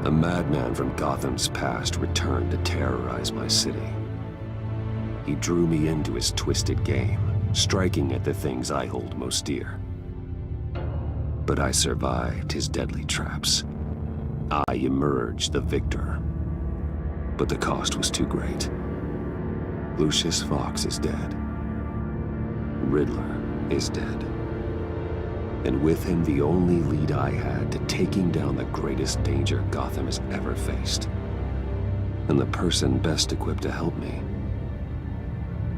A madman from Gotham's past returned to terrorize my city. He drew me into his twisted game, striking at the things I hold most dear. But I survived his deadly traps. I emerged the victor. But the cost was too great. Lucius Fox is dead. Riddler is dead. And with him, the only lead I had to taking down the greatest danger Gotham has ever faced. And the person best equipped to help me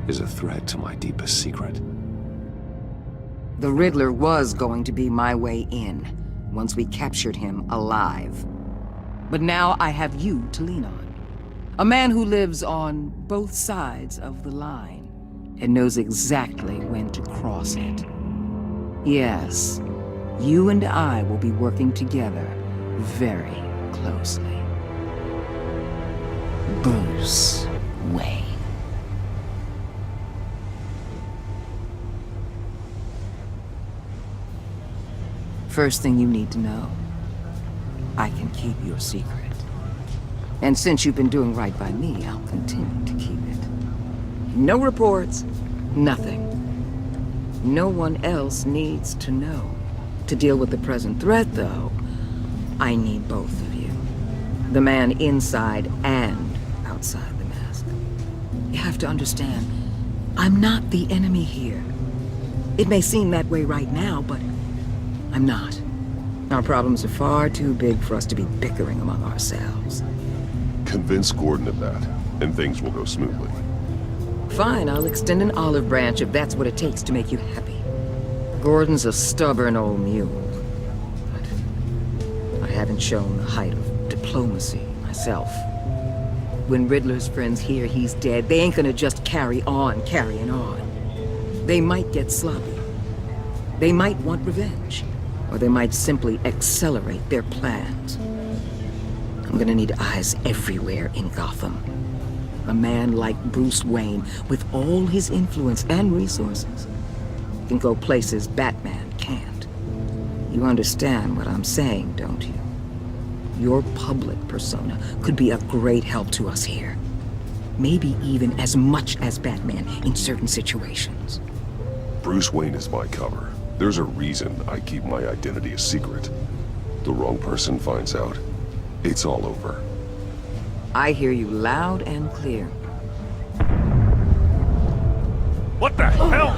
is a threat to my deepest secret. The Riddler was going to be my way in, once we captured him alive. But now I have you to lean on. A man who lives on both sides of the line, and knows exactly when to cross it. Yes, you and I will be working together very closely. Bruce Wayne. First thing you need to know, I can keep your secret. And since you've been doing right by me, I'll continue to keep it. No reports, nothing. No one else needs to know. To deal with the present threat, though, I need both of you. The man inside and outside the mask. You have to understand, I'm not the enemy here. It may seem that way right now, but I'm not. Our problems are far too big for us to be bickering among ourselves. Convince Gordon of that, and things will go smoothly. Fine, I'll extend an olive branch if that's what it takes to make you happy. Gordon's a stubborn old mule, but I haven't shown the height of diplomacy myself. When Riddler's friends hear he's dead, they ain't gonna just carry on carrying on. They might get sloppy. They might want revenge, or they might simply accelerate their plans. I'm gonna need eyes everywhere in Gotham. A man like Bruce Wayne, with all his influence and resources, can go places Batman can't. You understand what I'm saying, don't you? Your public persona could be a great help to us here. Maybe even as much as Batman in certain situations. Bruce Wayne is my cover. There's a reason I keep my identity a secret. The wrong person finds out, it's all over. I hear you loud and clear. What the hell?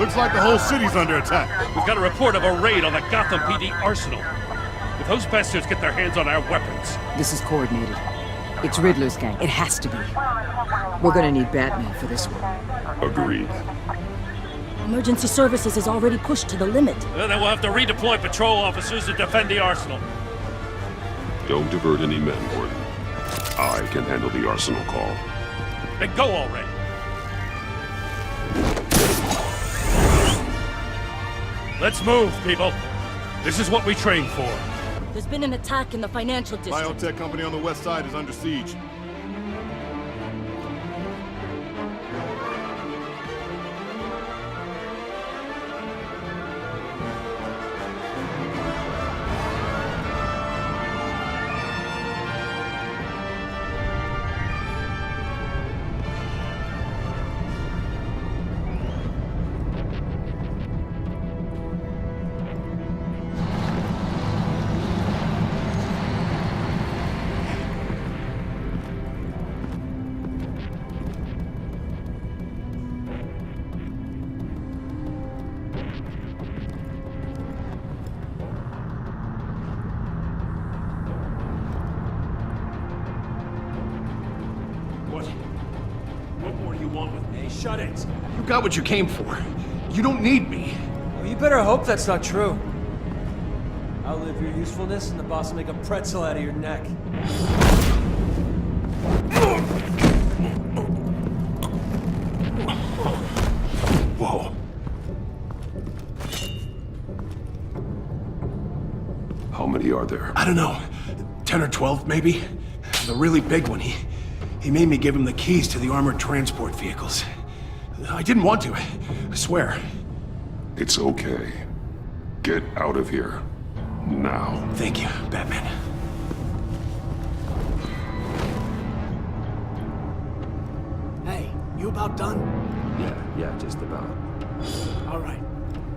Looks like the whole city's under attack. We've got a report of a raid on the Gotham PD arsenal. If those bastards get their hands on our weapons... This is coordinated. It's Riddler's gang. It has to be. We're gonna need Batman for this one. Agreed. Emergency services is already pushed to the limit. Then we'll have to redeploy patrol officers to defend the arsenal. Don't divert any men, Gordon. I can handle the arsenal call. Then go already. Let's move, people. This is what we trained for. There's been an attack in the financial district. Biotech company on the west side is under siege. What more do you want with me? Shut it. You got what you came for. You don't need me. Well, you better hope that's not true. Outlive your usefulness and the boss will make a pretzel out of your neck. Whoa. How many are there? I don't know. 10 or 12, maybe? The really big one, he made me give him the keys to the armored transport vehicles. I didn't want to. I swear. It's okay. Get out of here. Now. Thank you, Batman. Hey, you about done? Yeah, just about. All right.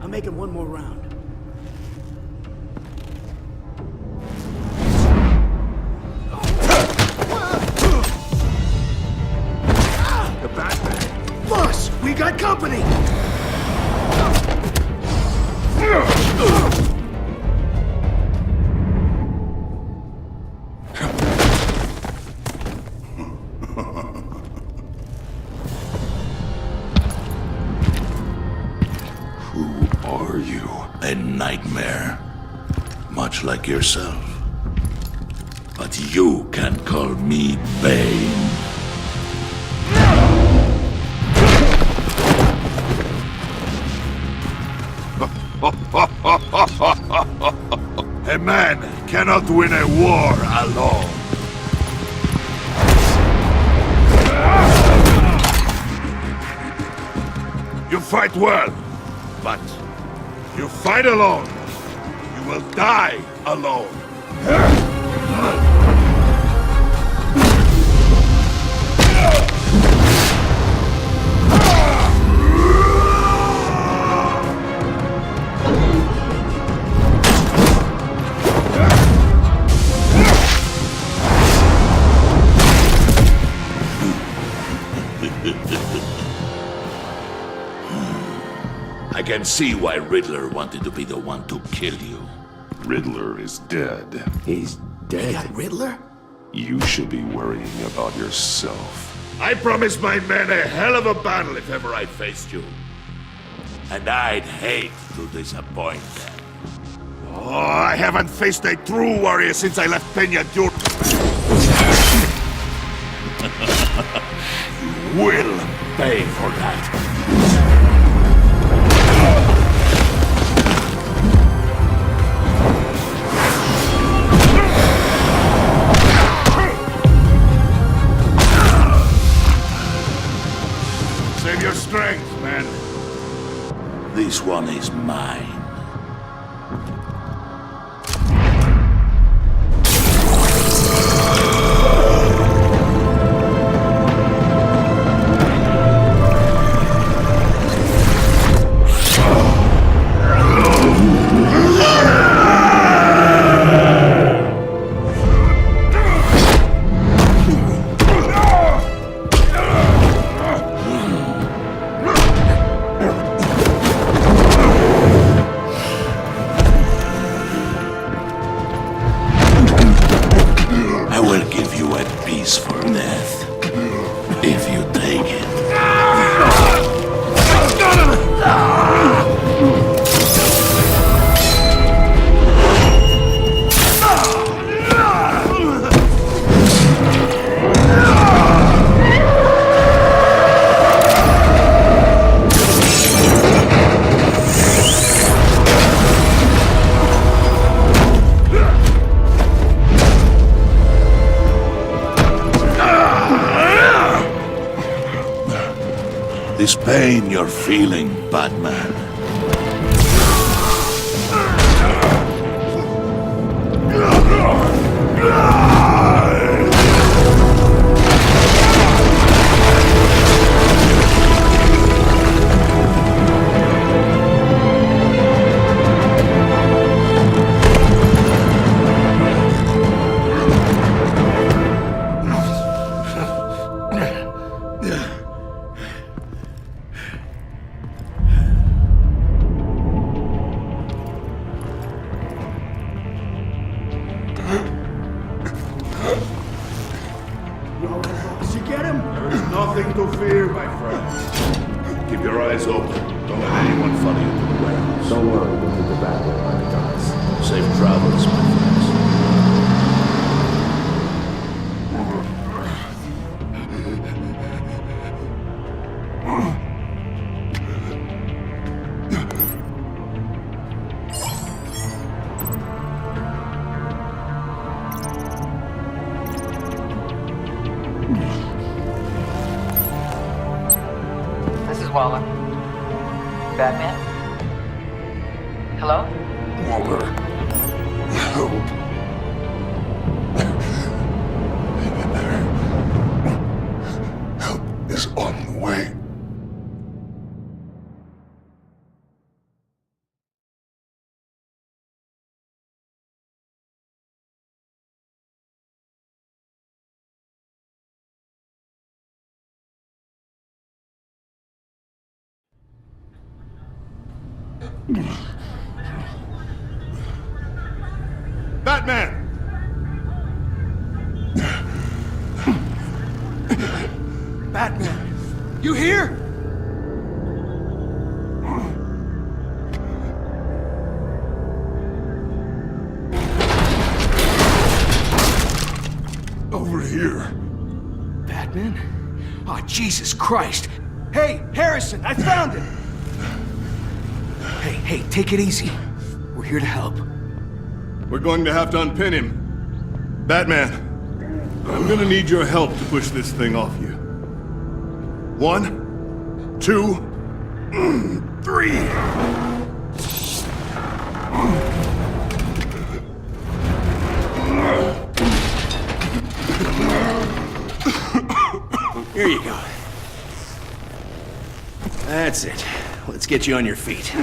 I'm making one more round. The Batman! Boss, we got company! Who are you? A nightmare. Much like yourself. But you can call me Bane. A man cannot win a war alone. You fight well, but you fight alone. You will die alone. I can see why Riddler wanted to be the one to kill you. Riddler is dead. He's dead. Riddler? You should be worrying about yourself. I promised my men a hell of a battle if ever I faced you. And I'd hate to disappoint them. Oh, I haven't faced a true warrior since I left Peña Duro. You will pay for that. Save your strength, man. This one is mine. For death, if you take it. This pain you're feeling, Batman. Did you get him? There is nothing to fear, my friend. Keep your eyes open. Don't let anyone follow you to the warehouse. Don't worry, we'll get the Batman on the docks. Safe travels, my friends. This is Waller. Batman? Hello? Waller. Help. Help is on the way. Batman! Batman! You here? Over here. Batman? Oh, Jesus Christ! Hey, Harrison, I found it! Hey, take it easy. We're here to help. We're going to have to unpin him. Batman, I'm gonna need your help to push this thing off you. 1, 2, 3. Here you go. That's it. Let's get you on your feet.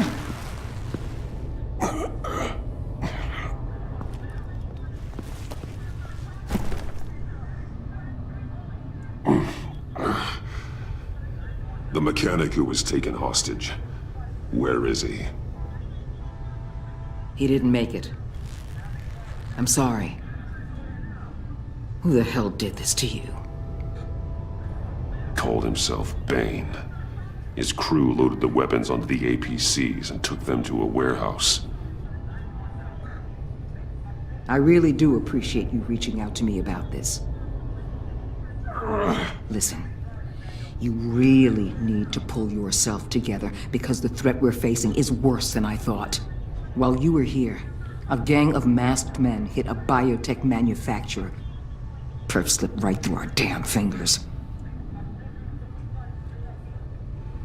The mechanic who was taken hostage. Where is he? He didn't make it. I'm sorry. Who the hell did this to you? Called himself Bane. His crew loaded the weapons onto the APCs and took them to a warehouse. I really do appreciate you reaching out to me about this. Listen, you really need to pull yourself together because the threat we're facing is worse than I thought. While you were here, a gang of masked men hit a biotech manufacturer. Perf slipped right through our damn fingers.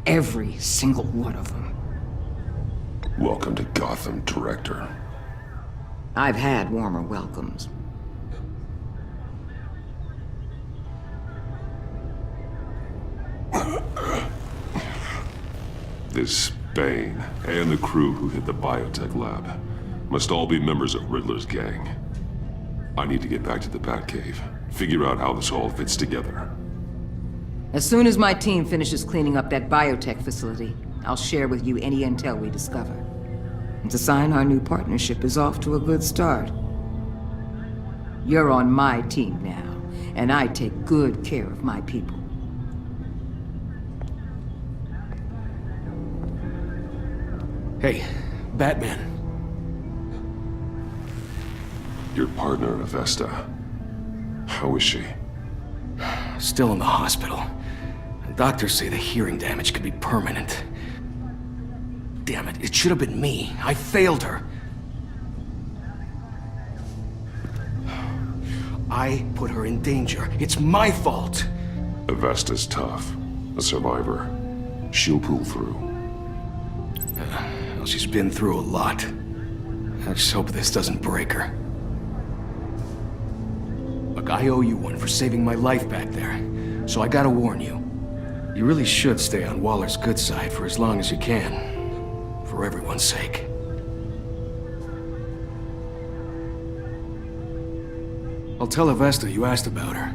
Every single one of them. Welcome to Gotham, Director. I've had warmer welcomes. This Bane and the crew who hit the biotech lab must all be members of Riddler's gang. I need to get back to the Batcave, figure out how this all fits together. As soon as my team finishes cleaning up that biotech facility, I'll share with you any intel we discover. And to sign our new partnership is off to a good start. You're on my team now, and I take good care of my people. Hey, Batman. Your partner, Avesta. How is she? Still in the hospital. Doctors say the hearing damage could be permanent. Damn it, it should have been me. I failed her. I put her in danger. It's my fault. Avesta's tough. A survivor. She'll pull through. Well, she's been through a lot. I just hope this doesn't break her. Look, I owe you one for saving my life back there. So I gotta warn you. You really should stay on Waller's good side for as long as you can. For everyone's sake. I'll tell Avesta you asked about her.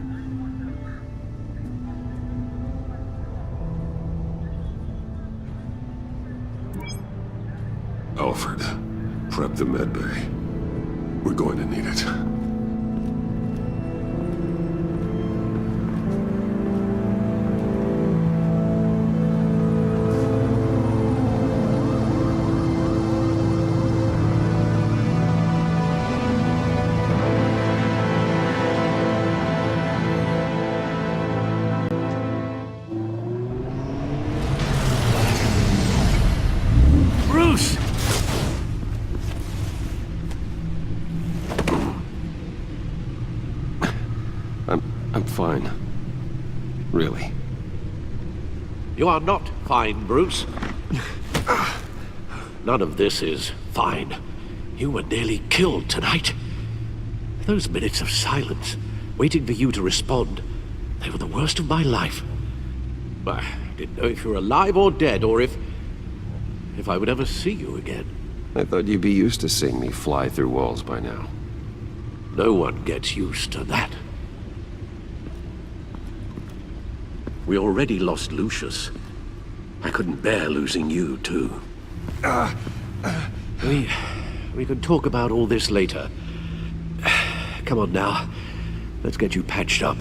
Alfred, prep the medbay. We're going to need it. You are not fine, Bruce. None of this is fine. You were nearly killed tonight. Those minutes of silence, waiting for you to respond, they were the worst of my life. I didn't know if you were alive or dead, or if I would ever see you again. I thought you'd be used to seeing me fly through walls by now. No one gets used to that. We already lost Lucius. I couldn't bear losing you, too. We can talk about all this later. Come on now. Let's get you patched up.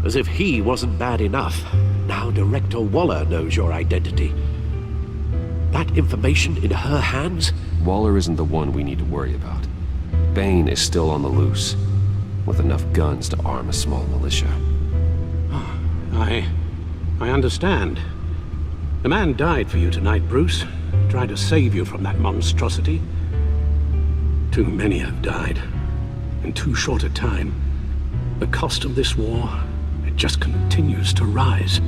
As if he wasn't bad enough, now Director Waller knows your identity. That information in her hands? Waller isn't the one we need to worry about. Bane is still on the loose, with enough guns to arm a small militia. I understand. The man died for you tonight, Bruce. Tried to save you from that monstrosity. Too many have died. In too short a time. The cost of this war, it just continues to rise.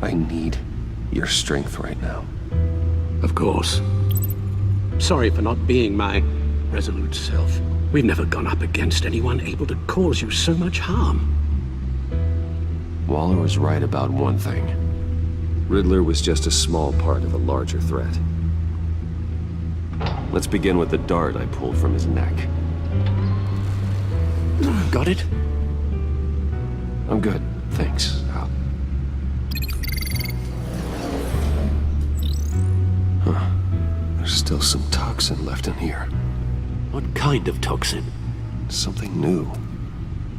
I need your strength right now. Of course. Sorry for not being my resolute self. We've never gone up against anyone able to cause you so much harm. Waller was right about one thing. Riddler was just a small part of a larger threat. Let's begin with the dart I pulled from his neck. Got it? I'm good, thanks. There's still some toxin left in here. What kind of toxin? Something new.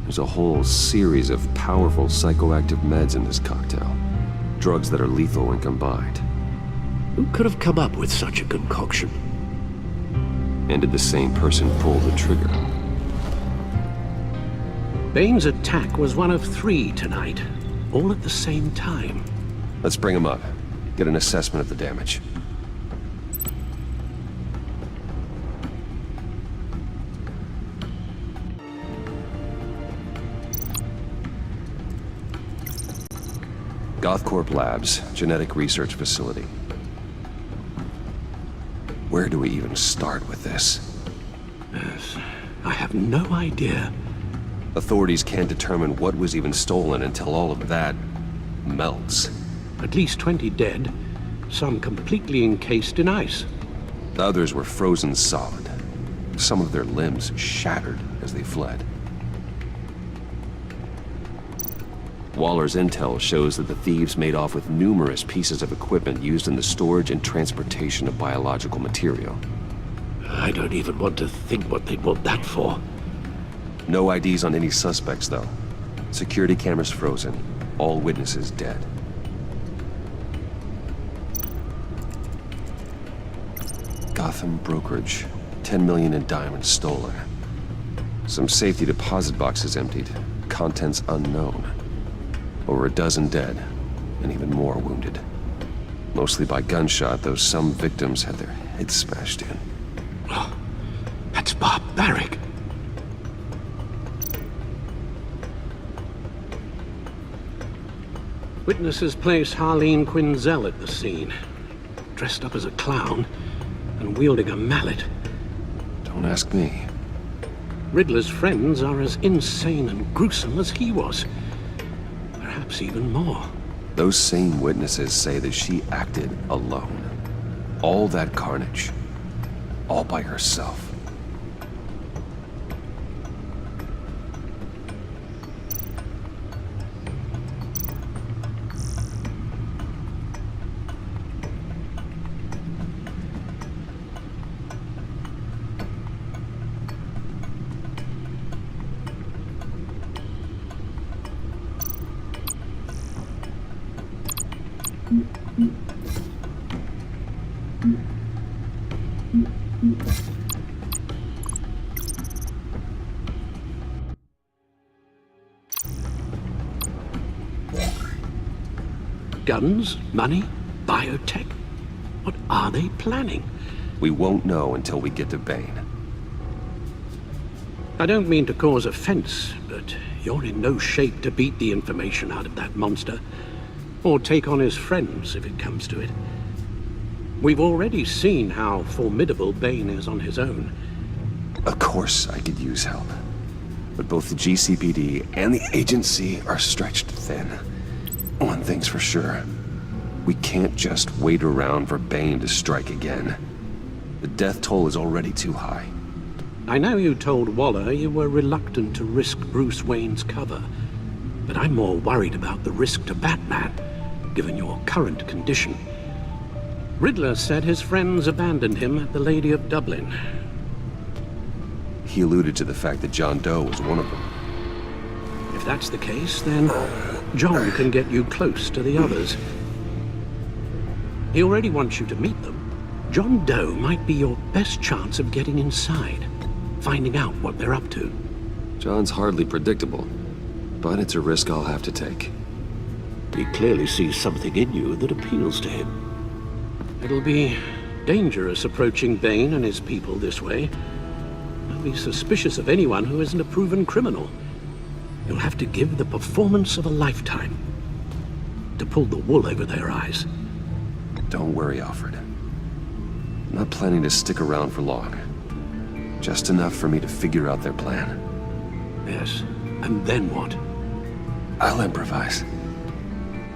There's a whole series of powerful psychoactive meds in this cocktail. Drugs that are lethal when combined. Who could have come up with such a concoction? And did the same person pull the trigger? Bane's attack was one of 3 tonight, all at the same time. Let's bring him up. Get an assessment of the damage. Gothcorp Labs, genetic research facility. Where do we even start with this? Yes, I have no idea. Authorities can't determine what was even stolen until all of that melts. At least 20 dead, some completely encased in ice. The others were frozen solid. Some of their limbs shattered as they fled. Waller's intel shows that the thieves made off with numerous pieces of equipment used in the storage and transportation of biological material. I don't even want to think what they'd want that for. No IDs on any suspects, though. Security cameras frozen. All witnesses dead. Gotham brokerage. 10 million in diamonds stolen. Some safety deposit boxes emptied. Contents unknown. Over a dozen dead, and even more wounded. Mostly by gunshot, though some victims had their heads smashed in. Oh, that's barbaric. Witnesses place Harleen Quinzel at the scene, dressed up as a clown and wielding a mallet. Don't ask me. Riddler's friends are as insane and gruesome as he was. Perhaps even more. Those same witnesses say that she acted alone. All that carnage. All by herself. Guns? Money? Biotech? What are they planning? We won't know until we get to Bane. I don't mean to cause offense, but you're in no shape to beat the information out of that monster, or take on his friends if it comes to it. We've already seen how formidable Bane is on his own. Of course I could use help. But both the GCPD and the agency are stretched thin. One thing's for sure. We can't just wait around for Bane to strike again. The death toll is already too high. I know you told Waller you were reluctant to risk Bruce Wayne's cover, but I'm more worried about the risk to Batman, given your current condition. Riddler said his friends abandoned him at the Lady of Dublin. He alluded to the fact that John Doe was one of them. If that's the case, then John can get you close to the others. He already wants you to meet them. John Doe might be your best chance of getting inside, finding out what they're up to. John's hardly predictable, but it's a risk I'll have to take. He clearly sees something in you that appeals to him. It'll be dangerous approaching Bane and his people this way. They'll be suspicious of anyone who isn't a proven criminal. You'll have to give the performance of a lifetime to pull the wool over their eyes. Don't worry, Alfred. I'm not planning to stick around for long. Just enough for me to figure out their plan. Yes, and then what? I'll improvise.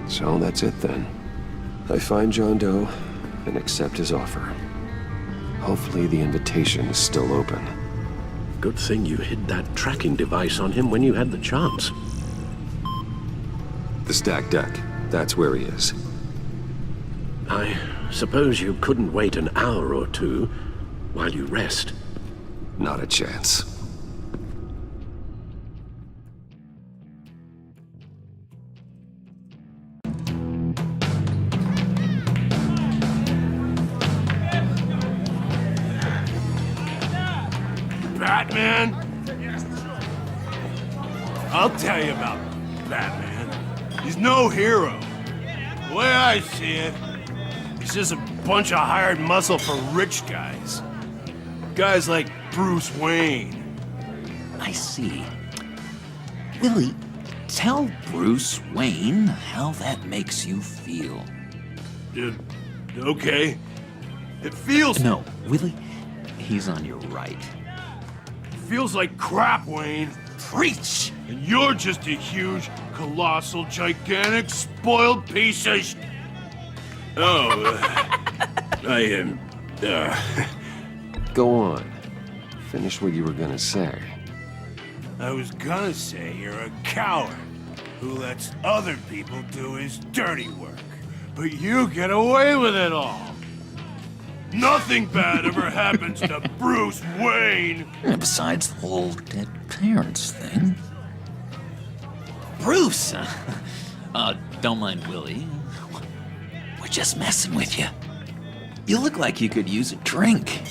So that's it then. I find John Doe and accept his offer. Hopefully the invitation is still open. Good thing you hid that tracking device on him when you had the chance. The stacked deck. That's where he is. I suppose you couldn't wait an hour or two while you rest. Not a chance. Batman? I'll tell you about Batman. He's no hero. The way I see it, he's just a bunch of hired muscle for rich guys. Guys like Bruce Wayne. I see. Willie, tell Bruce Wayne how that makes you feel. Okay. It feels... No, Willie, he's on your right. Feels like crap, Wayne. Preach! And you're just a huge, colossal, gigantic, spoiled piece of I am... Go on. Finish what you were gonna say. I was gonna say you're a coward who lets other people do his dirty work. But you get away with it all. Nothing bad ever happens to Bruce Wayne. And besides the whole dead parents thing. Bruce! Don't mind Willie. We're just messing with you. You look like you could use a drink.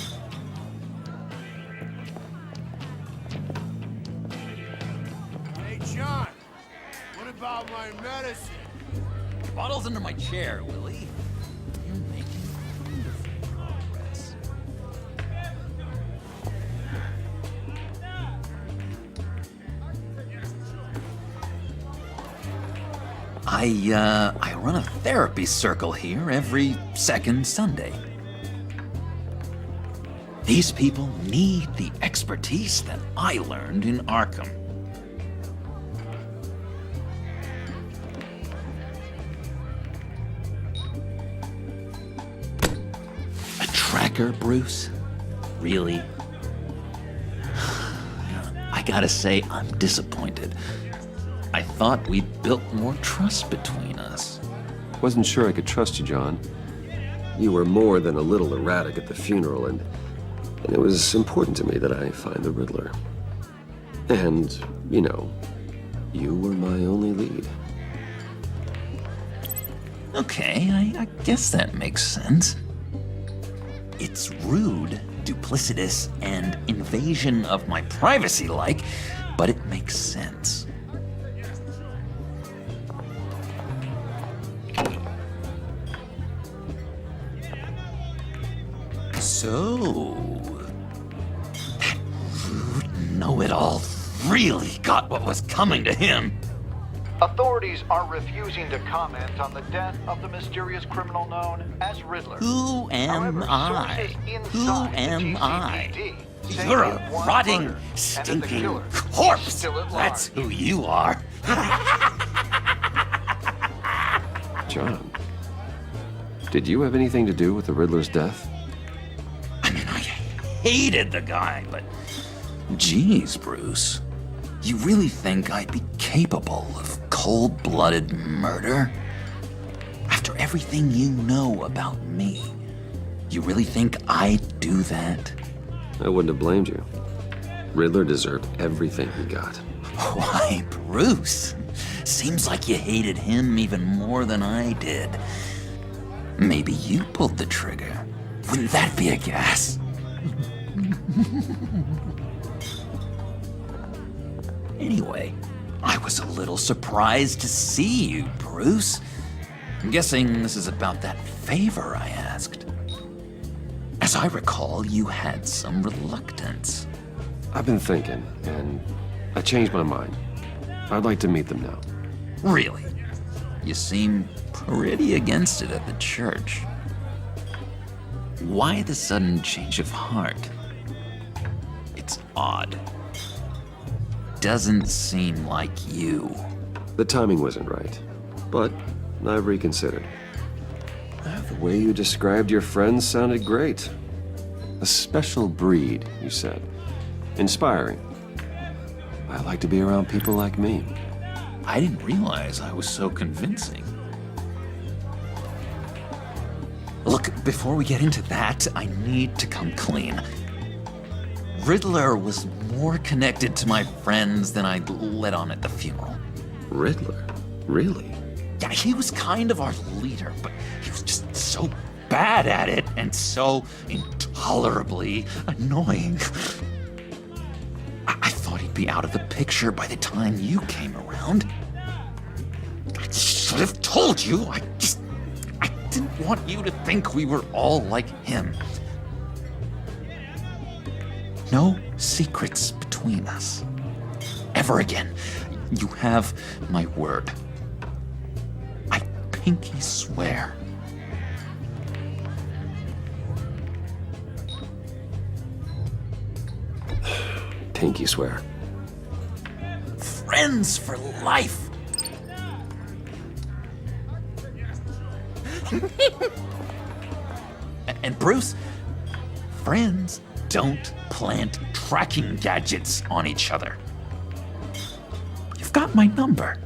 Hey, John. What about my medicine? Bottle's under my chair, Willie. You're making wonderful progress. I run a therapy circle here every second Sunday. These people need the expertise that I learned in Arkham. A tracker, Bruce? Really? I gotta say, I'm disappointed. I thought we'd built more trust between us. Wasn't sure I could trust you, John. You were more than a little erratic at the funeral, and it was important to me that I find the Riddler. And, you know, you were my only lead. Okay, I guess that makes sense. It's rude, duplicitous, and invasion of my privacy-like, but it makes sense. So... that rude know-it-all really got what was coming to him. Authorities are refusing to comment on the death of the mysterious criminal known as Riddler. Who am However, I? sources Who inside the am I? GCPD say You're a he was rotting, murdered, and that the stinking killer is corpse! still at That's large. who you are. John, did you have anything to do with the Riddler's death? I mean, I hated the guy, but... Geez, Bruce. You really think I'd be capable of cold-blooded murder? After everything you know about me, you really think I'd do that? I wouldn't have blamed you. Riddler deserved everything he got. Why, Bruce? Seems like you hated him even more than I did. Maybe you pulled the trigger. Wouldn't that be a gas? Anyway, I was a little surprised to see you, Bruce. I'm guessing this is about that favor I asked. As I recall, you had some reluctance. I've been thinking, and I changed my mind. I'd like to meet them now. Really? You seem pretty against it at the church. Why the sudden change of heart? It's odd. Doesn't seem like you. The timing wasn't right, but I've reconsidered. The way you described your friends sounded great. A special breed, you said. Inspiring. I like to be around people like me. I didn't realize I was so convincing. Look, before we get into that, I need to come clean. Riddler was more connected to my friends than I'd let on at the funeral. Riddler? Really? Yeah, he was kind of our leader, but he was just so bad at it and so intolerably annoying. I thought he'd be out of the picture by the time you came around. I should have told you. I didn't want you to think we were all like him. No secrets between us. Ever again. You have my word. I pinky swear. Pinky swear. Friends for life. And Bruce, friends don't plant tracking gadgets on each other. You've got my number.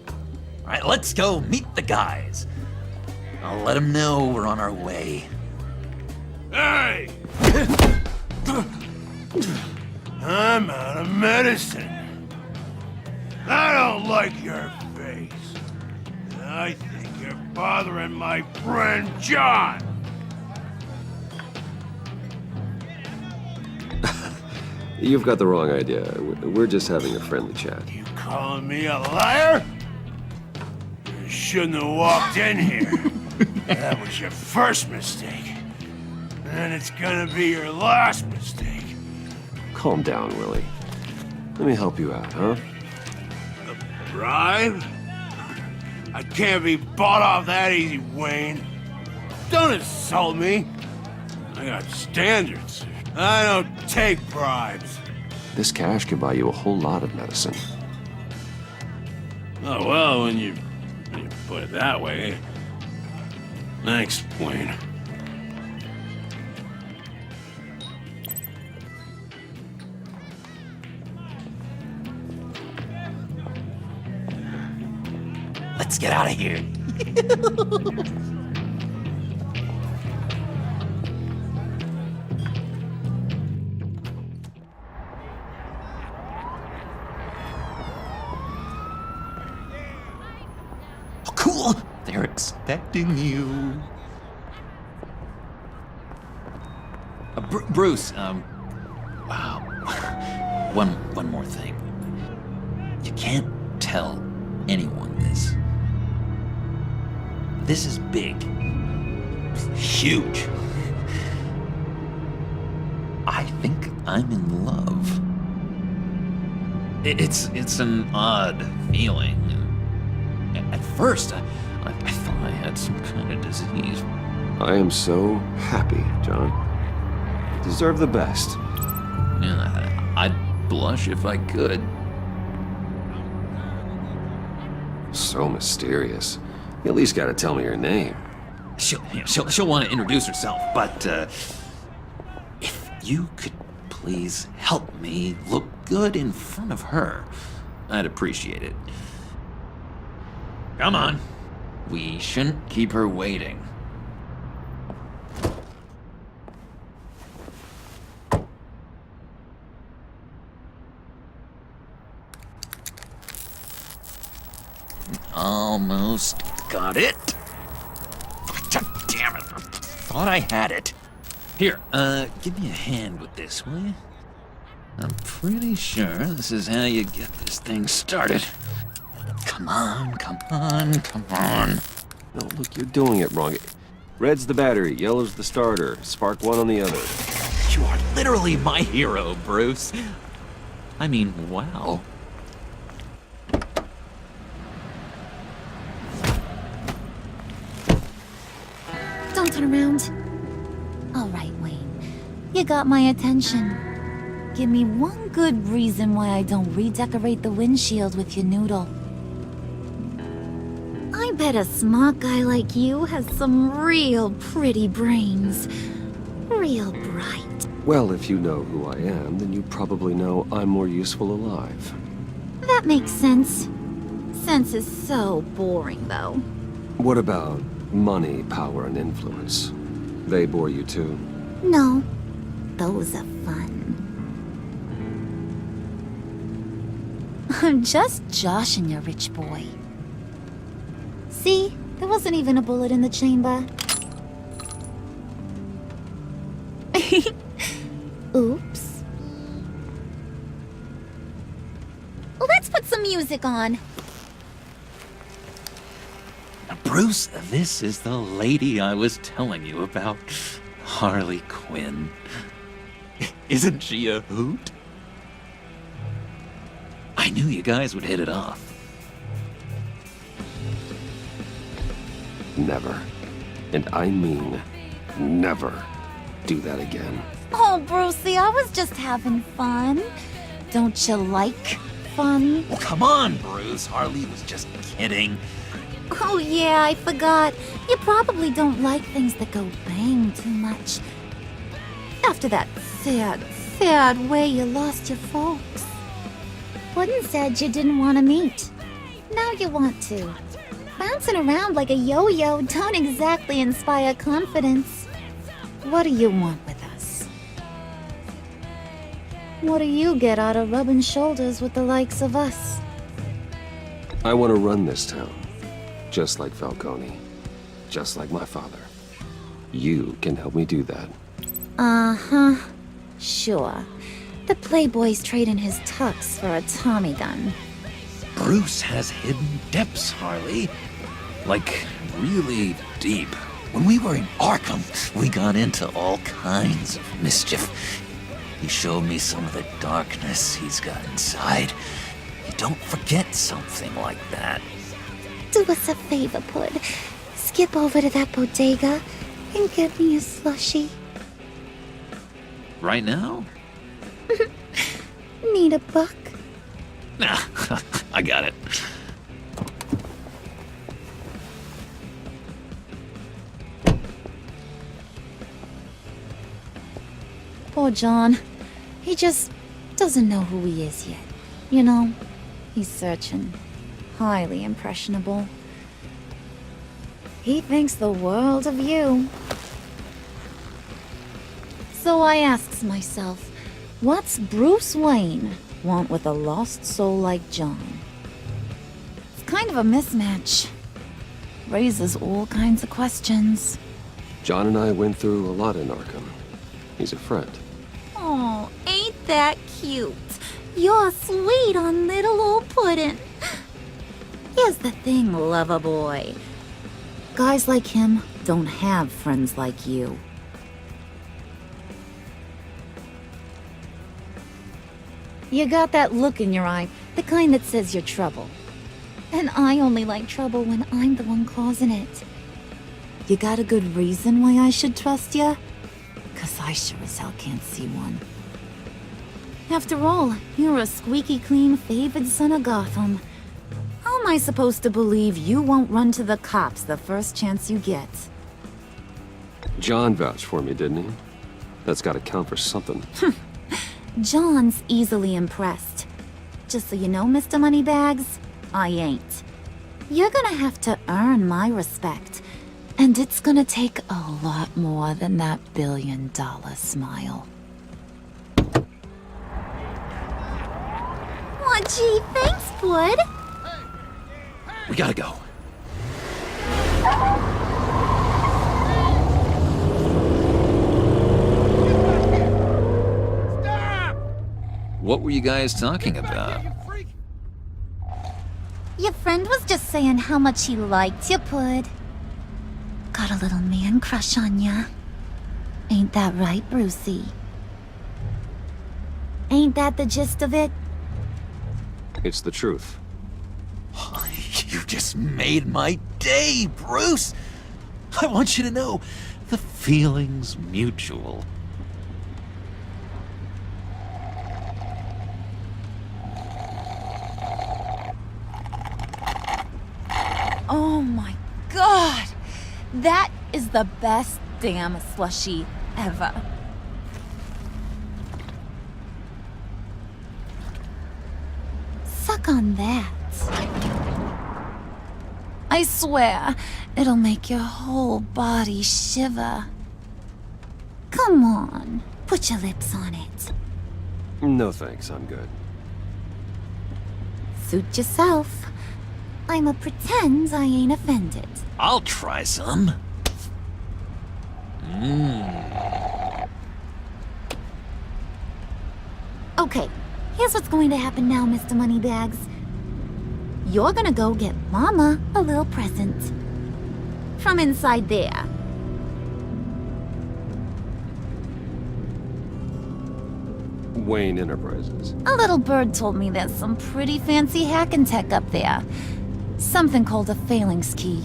All right, let's go meet the guys. I'll let them know we're on our way. Hey! I'm out of medicine. I don't like your face. I think you're bothering my friend John. You've got the wrong idea. We're just having a friendly chat. You calling me a liar? You shouldn't have walked in here. That was your first mistake. And it's gonna be your last mistake. Calm down, Willie. Let me help you out, huh? A bribe? I can't be bought off that easy, Wayne. Don't insult me. I got standards. I don't take bribes. This cash can buy you a whole lot of medicine. Oh, well, when you put it that way. Thanks, Wayne. Let's get out of here. Oh, cool. They're expecting you. Bruce, wow. One more thing. You can't tell anyone this. This is big. Huge. think I'm in love. It's an odd feeling. At first, I thought I had some kind of disease. I am so happy, John. You deserve the best. Yeah, I'd blush if I could. So mysterious. You at least gotta tell me your name. She'll want to introduce herself, but if you could please help me look good in front of her, I'd appreciate it. Come on. We shouldn't keep her waiting. Almost got it. Damn it. Thought I had it. Here, give me a hand with this, will you? I'm pretty sure this is how you get this thing started. Come on, come on, come on. No, look, you're doing it wrong. Red's the battery, yellow's the starter. Spark one on the other. You are literally my hero, Bruce. I mean, wow. Don't turn around. All right, Wayne. You got my attention. Give me one good reason why I don't redecorate the windshield with your noodle. I bet a smart guy like you has some real pretty brains. Real bright. Well, if you know who I am, then you probably know I'm more useful alive. That makes sense. Sense is so boring, though. What about money, power, and influence? They bore you too? No. Those are fun. I'm just joshing you, rich boy. See? There wasn't even a bullet in the chamber. Oops. Let's put some music on. Bruce, this is the lady I was telling you about. Harley Quinn. Isn't she a hoot? I knew you guys would hit it off. Never. And I mean never do that again. Oh, Brucey, I was just having fun. Don't you like fun? Well, come on, Bruce. Harley was just kidding. Oh, yeah, I forgot. You probably don't like things that go bang too much. After that sad way you lost your folks. Wooden said you didn't want to meet. Now you want to. Bouncing around like a yo-yo don't exactly inspire confidence. What do you want with us? What do you get out of rubbing shoulders with the likes of us? I want to run this town. Just like Falcone. Just like my father. You can help me do that. Uh-huh. Sure. The Playboy's trading his tux for a Tommy gun. Bruce has hidden depths, Harley. Like, really deep. When we were in Arkham, we got into all kinds of mischief. He showed me some of the darkness he's got inside. You don't forget something like that. Do us a favor, Pud. Skip over to that bodega and get me a slushie. Right now? Need a buck? Nah, I got it. Poor John. He just doesn't know who he is yet. You know, he's searching. Highly impressionable. He thinks the world of you. So I asks myself, what's Bruce Wayne want with a lost soul like John? It's kind of a mismatch. Raises all kinds of questions. John and I went through a lot in Arkham. He's a friend. Oh, ain't that cute? You're sweet on little old puddin'. Here's the thing, lover boy. Guys like him don't have friends like you. You got that look in your eye, the kind that says you're trouble. And I only like trouble when I'm the one causing it. You got a good reason why I should trust you? 'Cause I sure as hell can't see one. After all, you're a squeaky clean favored son of Gotham. How am I supposed to believe you won't run to the cops the first chance you get? John vouched for me, didn't he? That's gotta count for something. John's easily impressed. Just so you know, Mr. Moneybags, I ain't. You're gonna have to earn my respect. And it's gonna take a lot more than that billion-dollar smile. Aw, gee, thanks, bud. We gotta go. What were you guys talking about? Your friend was just saying how much he liked you, Pud. Got a little man crush on ya. Ain't that right, Brucey? Ain't that the gist of it? It's the truth. You just made my day, Bruce! I want you to know, the feeling's mutual. Oh my god! That is the best damn slushie ever. Suck on that. I swear, it'll make your whole body shiver. Come on, put your lips on it. No thanks, I'm good. Suit yourself. I'ma pretend I ain't offended. I'll try some. Okay, here's what's going to happen now, Mr. Moneybags. You're gonna go get Mama a little present. From inside there. Wayne Enterprises. A little bird told me there's some pretty fancy hacking tech up there. Something called a phalanx key.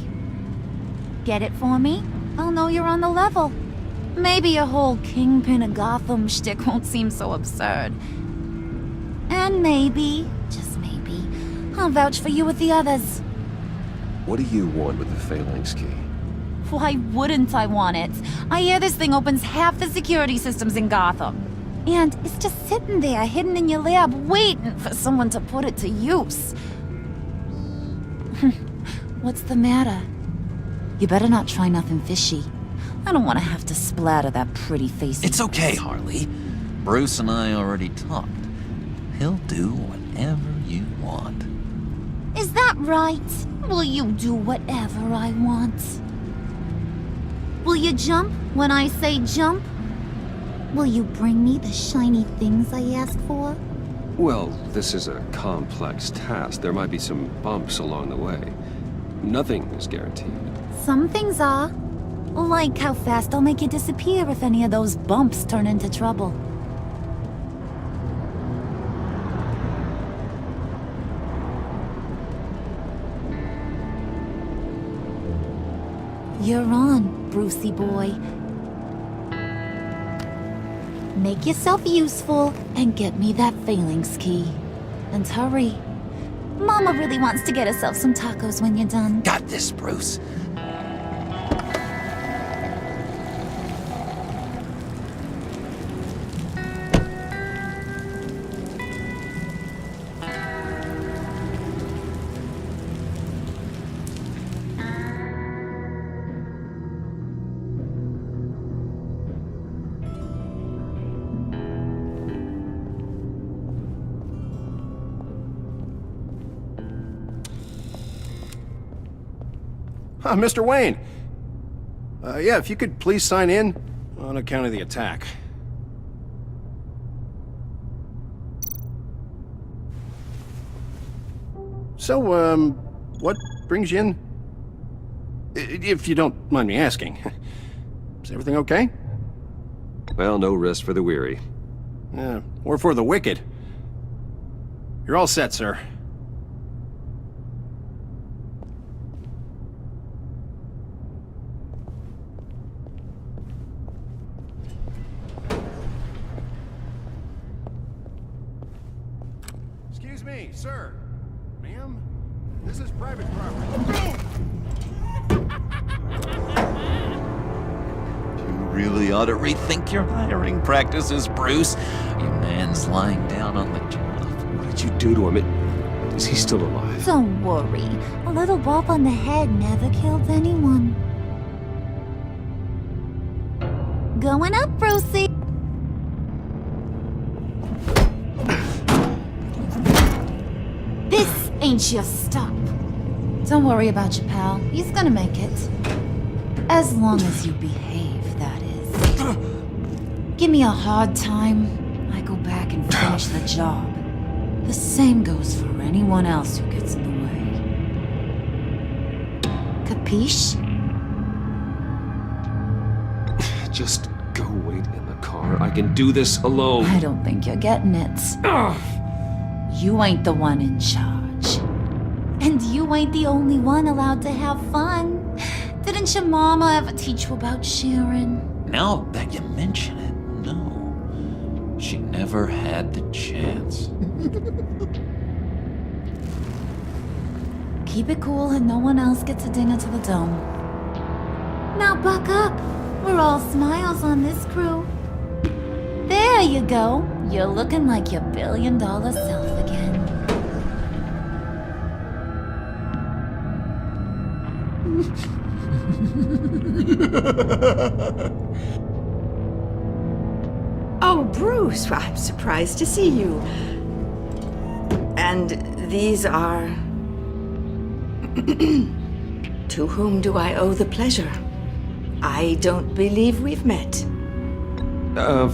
Get it for me? I'll know you're on the level. Maybe your whole Kingpin of Gotham shtick won't seem so absurd. And maybe, just maybe, I'll vouch for you with the others. What do you want with the phalanx key? Why wouldn't I want it? I hear this thing opens half the security systems in Gotham. And it's just sitting there, hidden in your lab, waiting for someone to put it to use. What's the matter? You better not try nothing fishy. I don't want to have to splatter that pretty face. It's okay, Harley. Bruce and I already talked. He'll do whatever you want. Is that right? Will you do whatever I want? Will you jump when I say jump? Will you bring me the shiny things I ask for? Well, this is a complex task. There might be some bumps along the way. Nothing is guaranteed. Some things are. Like how fast I'll make you disappear if any of those bumps turn into trouble. You're on, Brucey boy. Make yourself useful and get me that phalanx key. And hurry. Mama really wants to get herself some tacos when you're done. Got this, Bruce. Mr. Wayne. Yeah, if you could please sign in on account of the attack. So, what brings you in? If you don't mind me asking. Is everything okay? Well, no rest for the weary. Or for the wicked. You're all set, sir. Excuse me, sir. Ma'am? This is private property. You really ought to rethink your hiring practices, Bruce. Your man's lying down on the job. What did you do to him? Is he still alive? Don't worry. A little bump on the head never killed anyone. Going up, Brucey. This ain't your stop. Don't worry about your pal. He's gonna make it. As long as you behave, that is. Give me a hard time, I go back and finish the job. The same goes for anyone else who gets in the way. Capiche? Just go wait in the car. I can do this alone. I don't think you're getting it. You ain't the one in charge. And you ain't the only one allowed to have fun. Didn't your mama ever teach you about sharing? Now that you mention it, no. She never had the chance. Keep it cool and no one else gets a dinner to the dome. Now buck up. We're all smiles on this crew. There you go. You're looking like your billion-dollar self again. Oh, Bruce, I'm surprised to see you. And these are... To whom do I owe the pleasure? I don't believe we've met.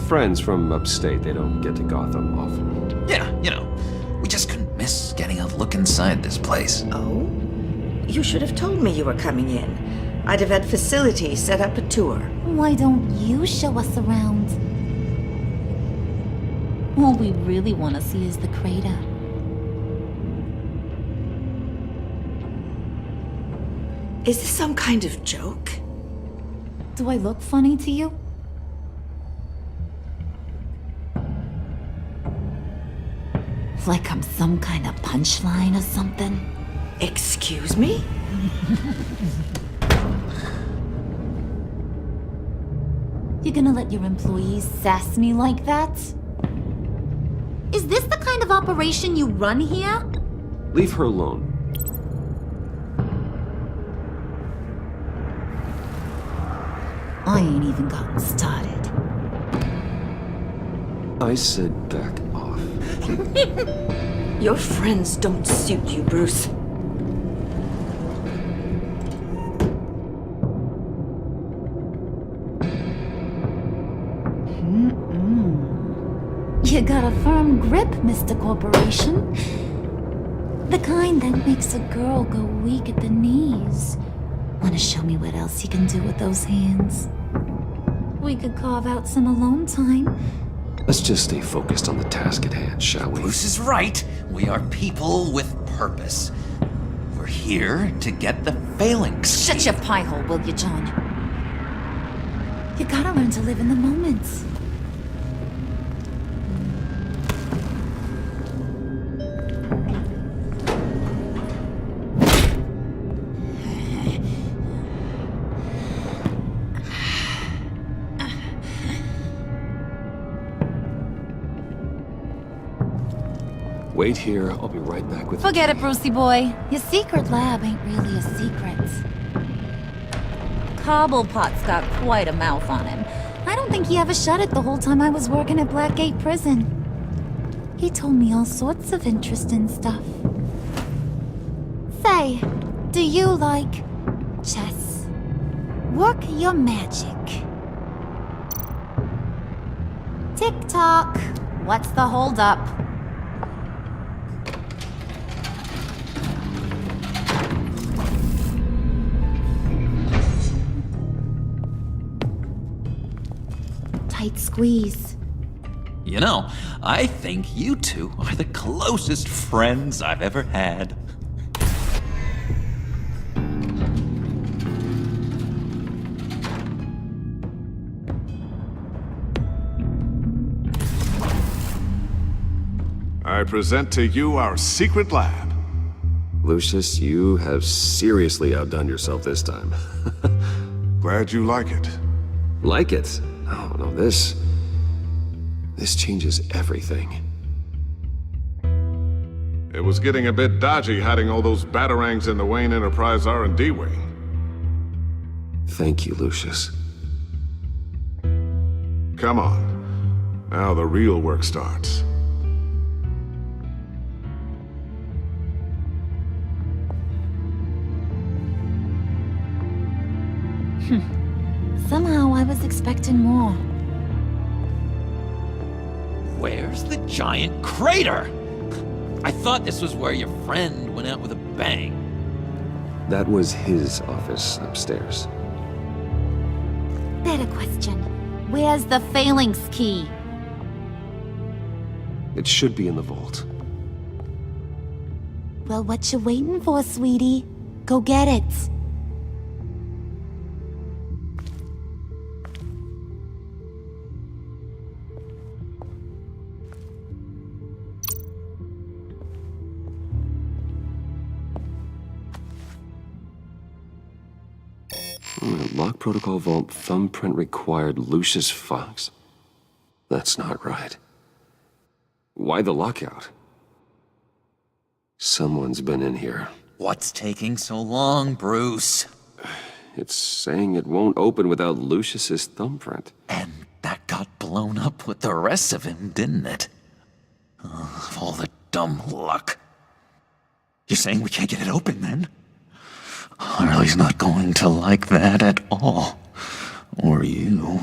Friends from upstate. They don't get to Gotham often. Yeah, we just couldn't miss getting a look inside this place. Oh? You should have told me you were coming in. I'd have had facilities set up a tour. Why don't you show us around? All we really want to see is the crater. Is this some kind of joke? Do I look funny to you? Like I'm some kind of punchline or something? Excuse me? You gonna let your employees sass me like that? Is this the kind of operation you run here? Leave her alone. I ain't even gotten started. I said back off. Your friends don't suit you, Bruce. You got a firm grip, Mr. Corporation. The kind that makes a girl go weak at the knees. Wanna show me what else you can do with those hands? We could carve out some alone time. Let's just stay focused on the task at hand, shall we? Bruce is right. We are people with purpose. We're here to get the phalanx. Shut your pie hole, will you, John? You gotta learn to live in the moment. Wait here. I'll be right back with Forget it, Brucey boy. Your secret lab ain't really a secret. Cobblepot's got quite a mouth on him. I don't think he ever shut it the whole time I was working at Blackgate Prison. He told me all sorts of interesting stuff. Say, do you like chess? Work your magic. Tick-tock. What's the holdup? Tight squeeze. You know, I think you two are the closest friends I've ever had. I present to you our secret lab. Lucius, you have seriously outdone yourself this time. Glad you like it. Like it? Oh, no, this changes everything. It was getting a bit dodgy hiding all those batarangs in the Wayne Enterprise R&D wing. Thank you, Lucius. Come on. Now the real work starts. Somehow I was expecting more. Where's the giant crater? I thought this was where your friend went out with a bang. That was his office upstairs. Better question. Where's the phalanx key? It should be in the vault. Well, what you waiting for, sweetie? Go get it. Lock protocol vault thumbprint required Lucius Fox? That's not right. Why the lockout? Someone's been in here. What's taking so long, Bruce? It's saying it won't open without Lucius's thumbprint. And that got blown up with the rest of him, didn't it? Oh, all the dumb luck. You're saying we can't get it open, then? Harley's not going to like that at all. Or you.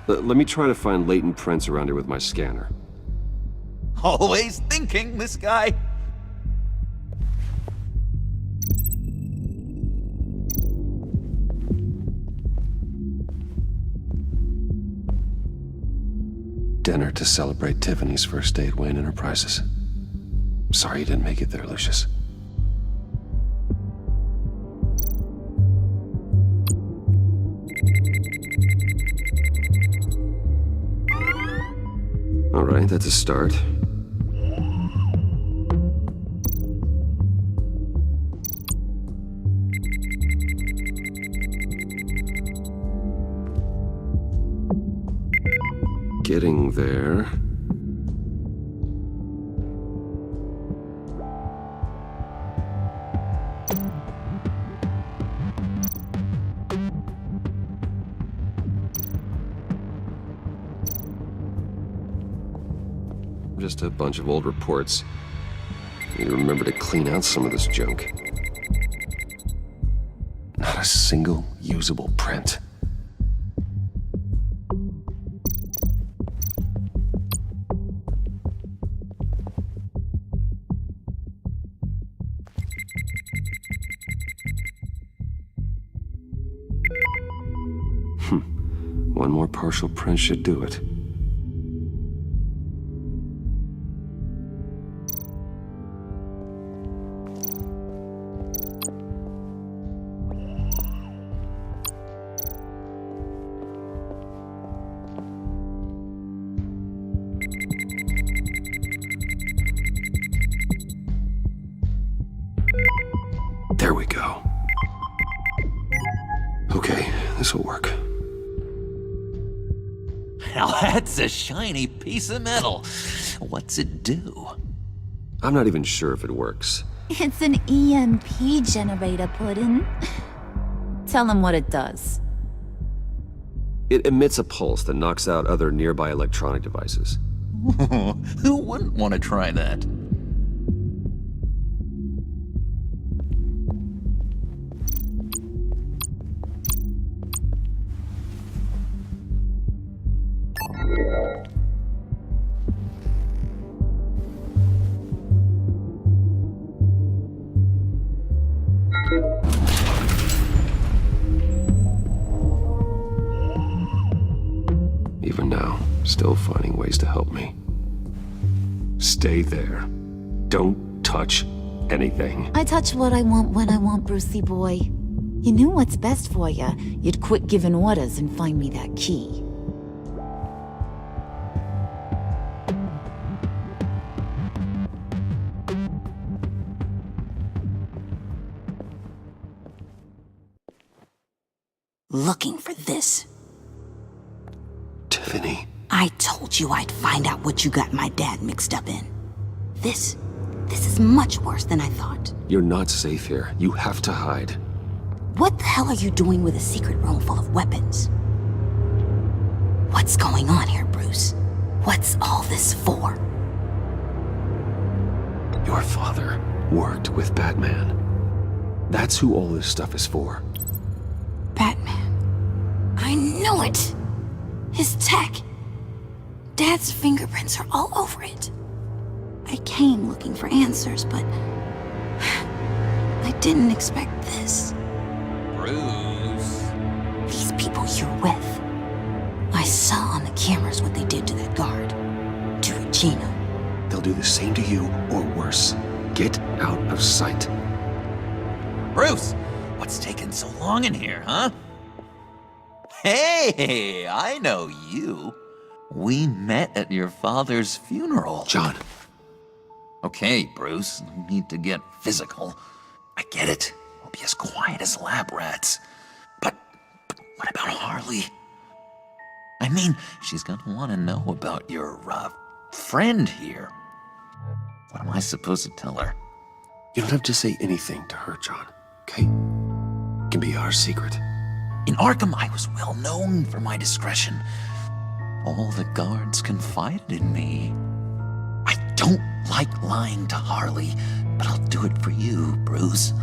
Let me try to find latent prints around here with my scanner. Always thinking, this guy. Dinner to celebrate Tiffany's first day at Wayne Enterprises. Sorry you didn't make it there, Lucius. All right, that's a start. Getting there. Just a bunch of old reports. Need to remember to clean out some of this junk. Not a single usable print. One more partial print should do it. There we go. Okay, this will work. Now that's a shiny piece of metal. What's it do? I'm not even sure if it works. It's an EMP generator, Puddin'. Tell him what it does. It emits a pulse that knocks out other nearby electronic devices. Who wouldn't want to try that? Even now, still finding ways to help me. Stay there. Don't touch anything. I touch what I want when I want, Brucey boy. You knew what's best for you. You'd quit giving orders and find me that key. Looking for this. Tiffany. I told you I'd find out what you got my dad mixed up in. This is much worse than I thought. You're not safe here. You have to hide. What the hell are you doing with a secret room full of weapons? What's going on here, Bruce? What's all this for? Your father worked with Batman. That's who all this stuff is for. Batman. I knew it! His tech. Dad's fingerprints are all over it. I came looking for answers, but I didn't expect this. Bruce. These people you're with. I saw on the cameras what they did to that guard. To Regina. They'll do the same to you, or worse. Get out of sight. Bruce, what's taking so long in here, huh? Hey, I know you. We met at your father's funeral. John. Okay, Bruce, no need to get physical. I get it. We'll be as quiet as lab rats. But what about Harley? I mean, she's gonna want to know about your, friend here. What am I supposed to tell her? You don't have to say anything to her, John, okay? It can be our secret. In Arkham, I was well known for my discretion. All the guards confided in me. I don't like lying to Harley, but I'll do it for you, Bruce.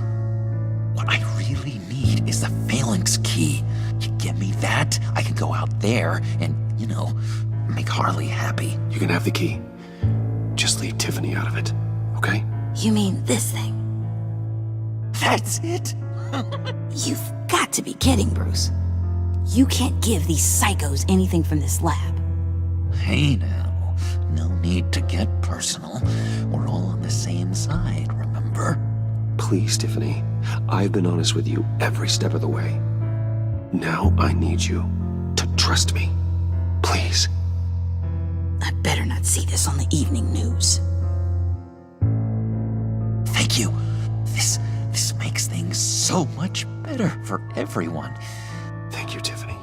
What I really need is the Phalanx key. You give me that, I can go out there and, make Harley happy. You can have the key. Just leave Tiffany out of it, okay? You mean this thing? That's it? You've got to be kidding, Bruce. You can't give these psychos anything from this lab. Hey now, no need to get personal. We're all on the same side, remember? Please, Tiffany. I've been honest with you every step of the way. Now I need you to trust me. Please. I better not see this on the evening news. Thank you. This makes things so much better for everyone. Thank you, Tiffany.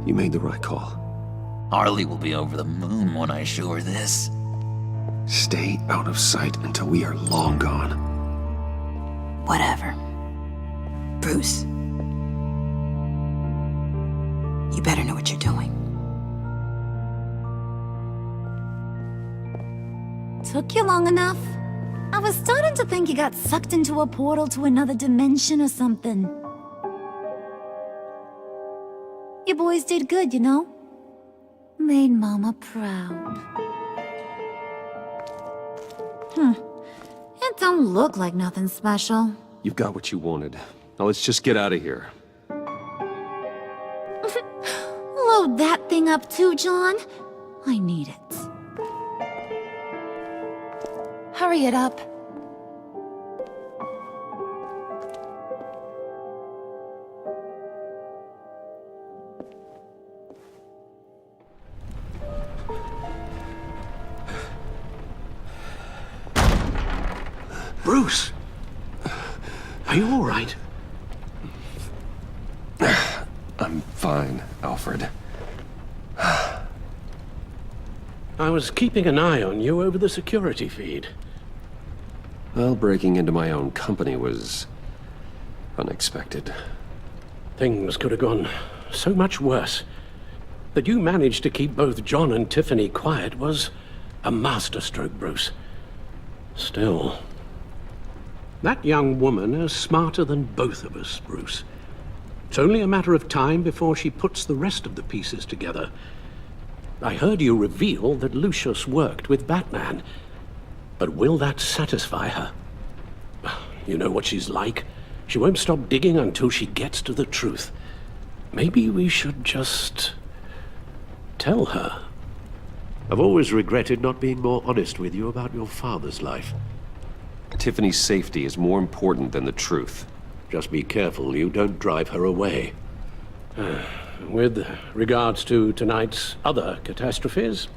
You made the right call. Harley will be over the moon when I show her this. Stay out of sight until we are long gone. Whatever. Bruce. You better know what you're doing. Took you long enough? I was starting to think you got sucked into a portal to another dimension or something. You boys did good, you know? Made Mama proud. It don't look like nothing special. You've got what you wanted. Now let's just get out of here. Load that thing up too, John. I need it. Hurry it up. Bruce! Are you all right? I'm fine, Alfred. I was keeping an eye on you over the security feed. Well, breaking into my own company was unexpected. Things could have gone so much worse. That you managed to keep both John and Tiffany quiet was a masterstroke, Bruce. Still, that young woman is smarter than both of us, Bruce. It's only a matter of time before she puts the rest of the pieces together. I heard you reveal that Lucius worked with Batman. But will that satisfy her? You know what she's like. She won't stop digging until she gets to the truth. Maybe we should just tell her. I've always regretted not being more honest with you about your father's life. Tiffany's safety is more important than the truth. Just be careful you don't drive her away. With regards to tonight's other catastrophes?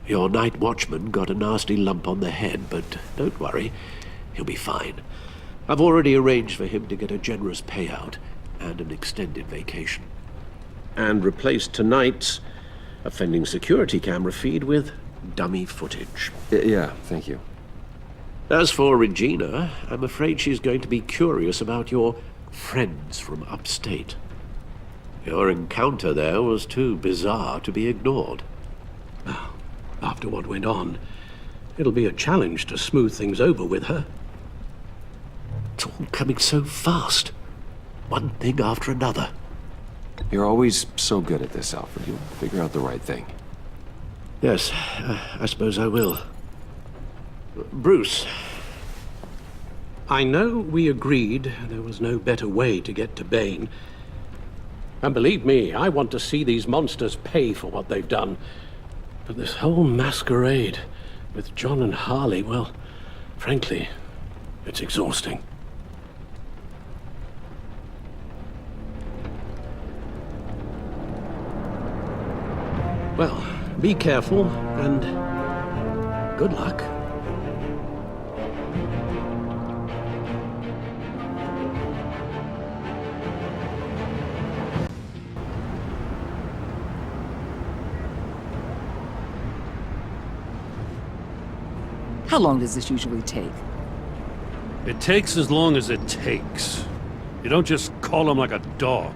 Your night watchman got a nasty lump on the head, but don't worry, he'll be fine. I've already arranged for him to get a generous payout and an extended vacation. And replaced tonight's offending security camera feed with dummy footage. Yeah, thank you. As for Regina, I'm afraid she's going to be curious about your friends from upstate. Your encounter there was too bizarre to be ignored. After what went on, it'll be a challenge to smooth things over with her. It's all coming so fast. One thing after another. You're always so good at this, Alfred. You'll figure out the right thing. Yes, I suppose I will. Bruce. I know we agreed there was no better way to get to Bane. And believe me, I want to see these monsters pay for what they've done. But this whole masquerade with John and Harley, well, frankly, it's exhausting. Well, be careful, and good luck. How long does this usually take? It takes as long as it takes. You don't just call him like a dog.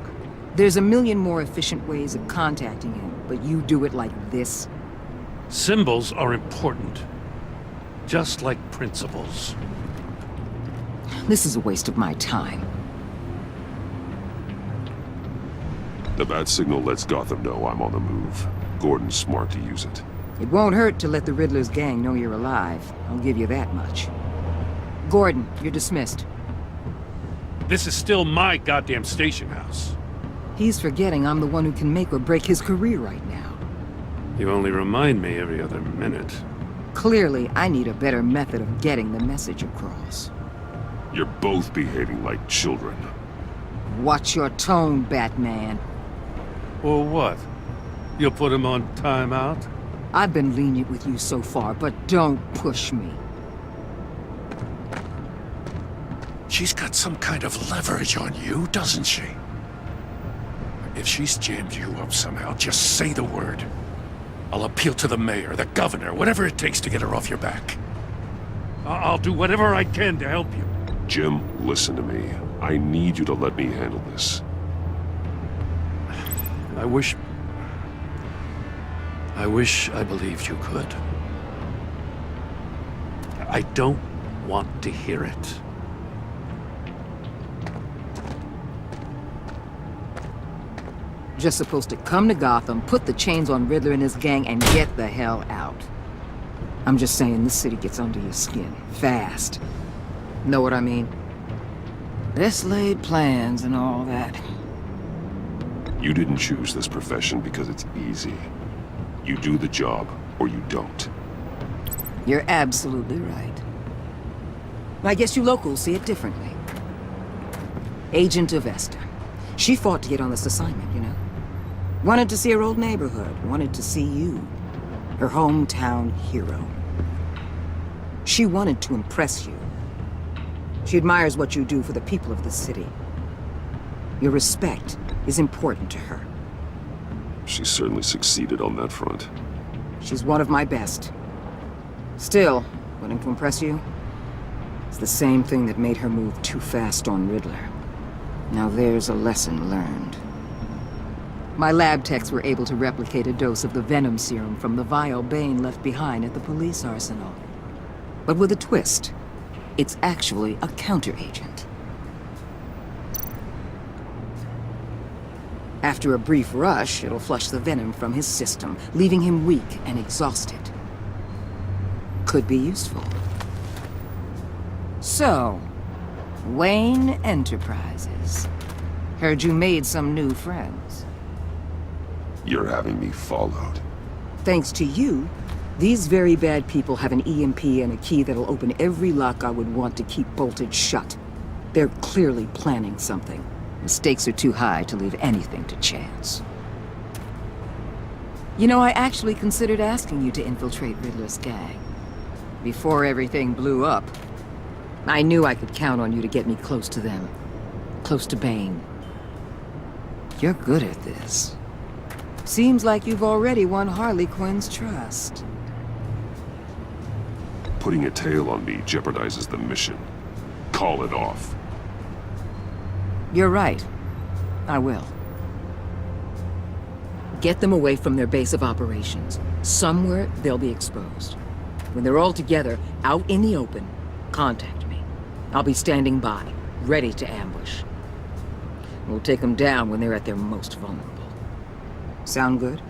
There's a million more efficient ways of contacting him, but you do it like this? Symbols are important. Just like principles. This is a waste of my time. The bat signal lets Gotham know I'm on the move. Gordon's smart to use it. It won't hurt to let the Riddler's gang know you're alive. I'll give you that much. Gordon, you're dismissed. This is still my goddamn station house. He's forgetting I'm the one who can make or break his career right now. You only remind me every other minute. Clearly, I need a better method of getting the message across. You're both behaving like children. Watch your tone, Batman. Or what? You'll put him on timeout? I've been lenient with you so far, but don't push me. She's got some kind of leverage on you, doesn't she? If she's jammed you up somehow, just say the word. I'll appeal to the mayor, the governor, whatever it takes to get her off your back. I'll do whatever I can to help you. Jim, listen to me. I need you to let me handle this. I wish I believed you could. I don't want to hear it. Just supposed to come to Gotham, put the chains on Riddler and his gang, and get the hell out. I'm just saying, this city gets under your skin. Fast. Know what I mean? Best laid plans and all that. You didn't choose this profession because it's easy. You do the job, or you don't. You're absolutely right. I guess you locals see it differently. Agent Avesta. She fought to get on this assignment, you know? Wanted to see her old neighborhood, wanted to see you, her hometown hero. She wanted to impress you. She admires what you do for the people of the city. Your respect is important to her. She certainly succeeded on that front. She's one of my best. Still, wanting to impress you? It's the same thing that made her move too fast on Riddler. Now there's a lesson learned. My lab techs were able to replicate a dose of the venom serum from the vial Bane left behind at the police arsenal. But with a twist. It's actually a counteragent. After a brief rush, it'll flush the venom from his system, leaving him weak and exhausted. Could be useful. So, Wayne Enterprises. Heard you made some new friends. You're having me followed. Thanks to you, these very bad people have an EMP and a key that'll open every lock I would want to keep bolted shut. They're clearly planning something. The stakes are too high to leave anything to chance. You know, I actually considered asking you to infiltrate Riddler's gang. Before everything blew up, I knew I could count on you to get me close to them. Close to Bane. You're good at this. Seems like you've already won Harley Quinn's trust. Putting a tail on me jeopardizes the mission. Call it off. You're right. I will. Get them away from their base of operations. Somewhere they'll be exposed. When they're all together, out in the open, contact me. I'll be standing by, ready to ambush. We'll take them down when they're at their most vulnerable. Sound good?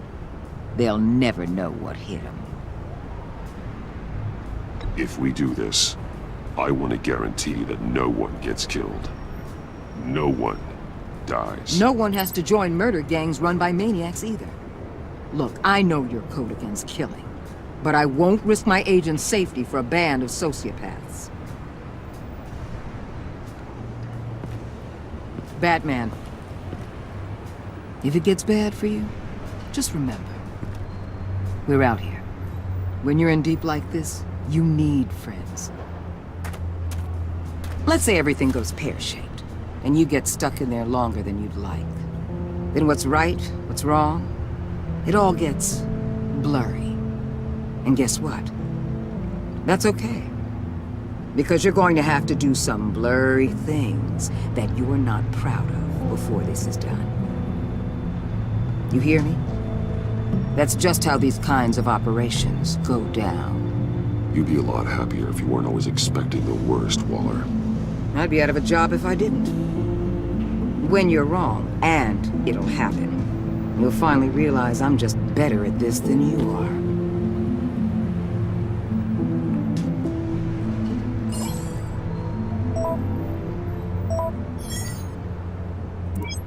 They'll never know what hit them. If we do this, I want to guarantee that no one gets killed. No one dies. No one has to join murder gangs run by maniacs either. Look, I know your code against killing, but I won't risk my agent's safety for a band of sociopaths. Batman, if it gets bad for you, just remember, we're out here. When you're in deep like this, you need friends. Let's say everything goes pear-shaped, and you get stuck in there longer than you'd like. Then what's right, what's wrong, it all gets blurry. And guess what? That's okay. Because you're going to have to do some blurry things that you're not proud of before this is done. You hear me? That's just how these kinds of operations go down. You'd be a lot happier if you weren't always expecting the worst, Waller. I'd be out of a job if I didn't. When you're wrong, and it'll happen, you'll finally realize I'm just better at this than you are.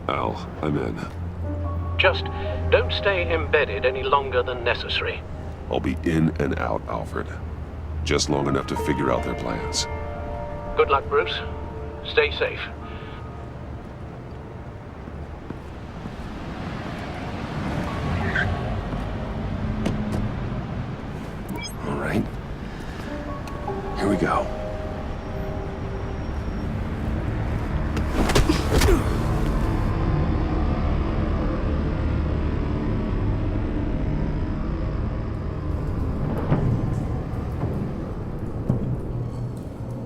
Al, I'm in. Just don't stay embedded any longer than necessary. I'll be in and out, Alfred. Just long enough to figure out their plans. Good luck, Bruce. Stay safe. All right. Here we go.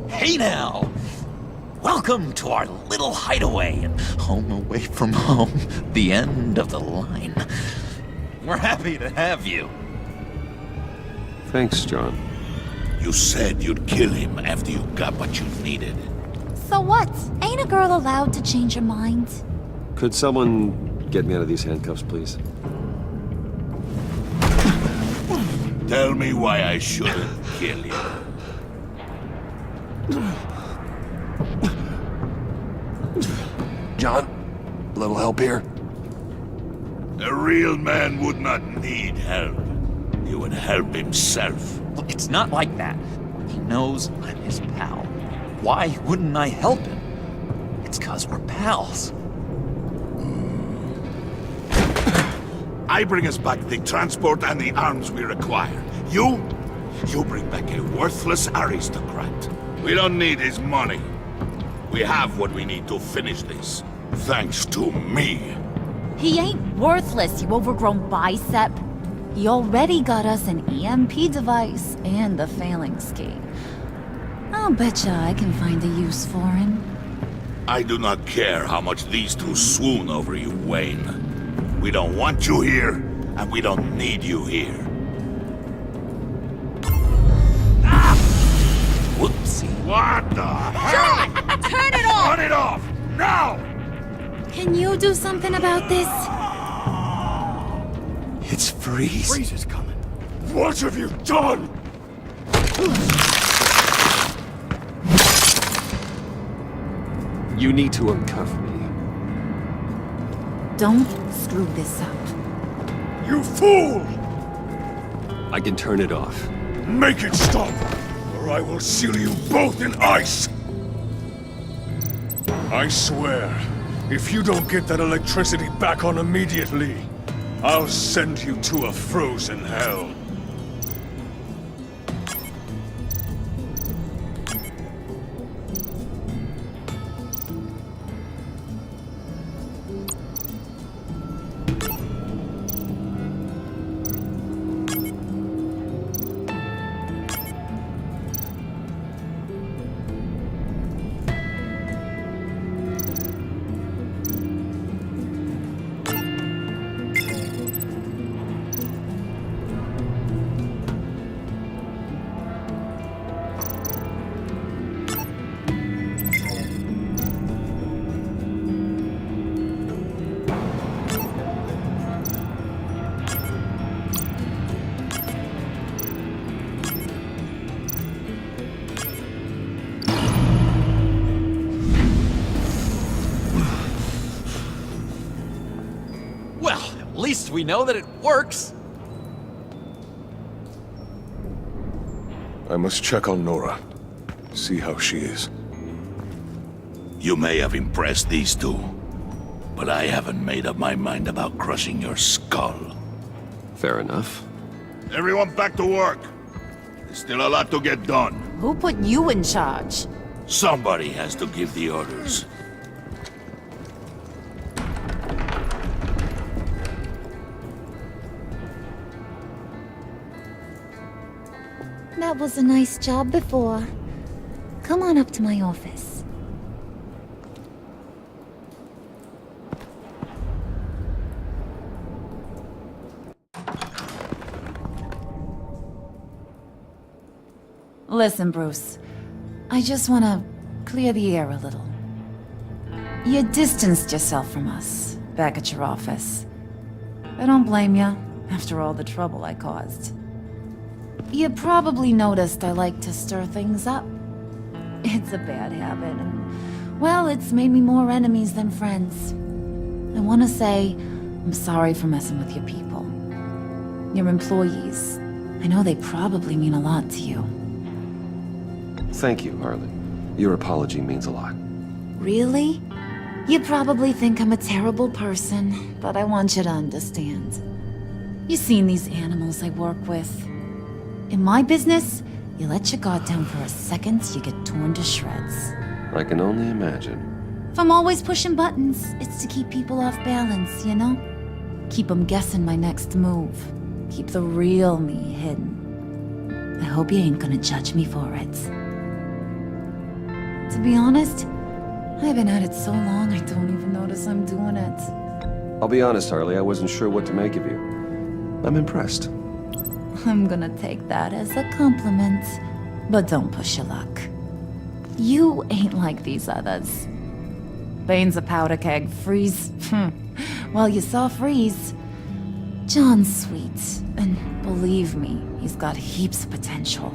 Hey now! Welcome to our little hideaway and home away from home, the end of the line. We're happy to have you. Thanks, John. You said you'd kill him after you got what you needed. So what? Ain't a girl allowed to change her mind? Could someone get me out of these handcuffs, please? Tell me why I shouldn't kill you. John, a little help here? A real man would not need help. He would help himself. Look, it's not like that. He knows I'm his pal. Why wouldn't I help him? It's 'cause we're pals. I bring us back the transport and the arms we require. You bring back a worthless aristocrat. We don't need his money. We have what we need to finish this. Thanks to me. He ain't worthless, you overgrown bicep. He already got us an EMP device and the phalanx key. I'll betcha I can find a use for him. I do not care how much these two swoon over you, Wayne. We don't want you here, and we don't need you here. Whoopsie. What the hell? Turn it off! Turn it off! Now! Can you do something about this? It's Freeze. Freeze is coming. What have you done? You need to uncuff me. Don't screw this up. You fool! I can turn it off. Make it stop, or I will seal you both in ice! I swear, if you don't get that electricity back on immediately, I'll send you to a frozen hell. At least we know that it works. I must check on Nora. See how she is. You may have impressed these two, but I haven't made up my mind about crushing your skull. Fair enough. Everyone back to work. There's still a lot to get done. Who put you in charge? Somebody has to give the orders. That was a nice job before. Come on up to my office. Listen, Bruce. I just want to clear the air a little. You distanced yourself from us back at your office. I don't blame you, after all the trouble I caused. You probably noticed I like to stir things up. It's a bad habit, and, well, it's made me more enemies than friends. I want to say I'm sorry for messing with your people. Your employees. I know they probably mean a lot to you. Thank you, Harley. Your apology means a lot. Really? You probably think I'm a terrible person, but I want you to understand. You've seen these animals I work with. In my business, you let your guard down for a second, you get torn to shreds. I can only imagine. If I'm always pushing buttons, it's to keep people off balance, you know? Keep them guessing my next move. Keep the real me hidden. I hope you ain't gonna judge me for it. To be honest, I've been at it so long I don't even notice I'm doing it. I'll be honest, Harley, I wasn't sure what to make of you. I'm impressed. I'm gonna take that as a compliment, but don't push your luck. You ain't like these others. Bane's a powder keg, Freeze. Well, you saw Freeze. John's sweet, and believe me, he's got heaps of potential.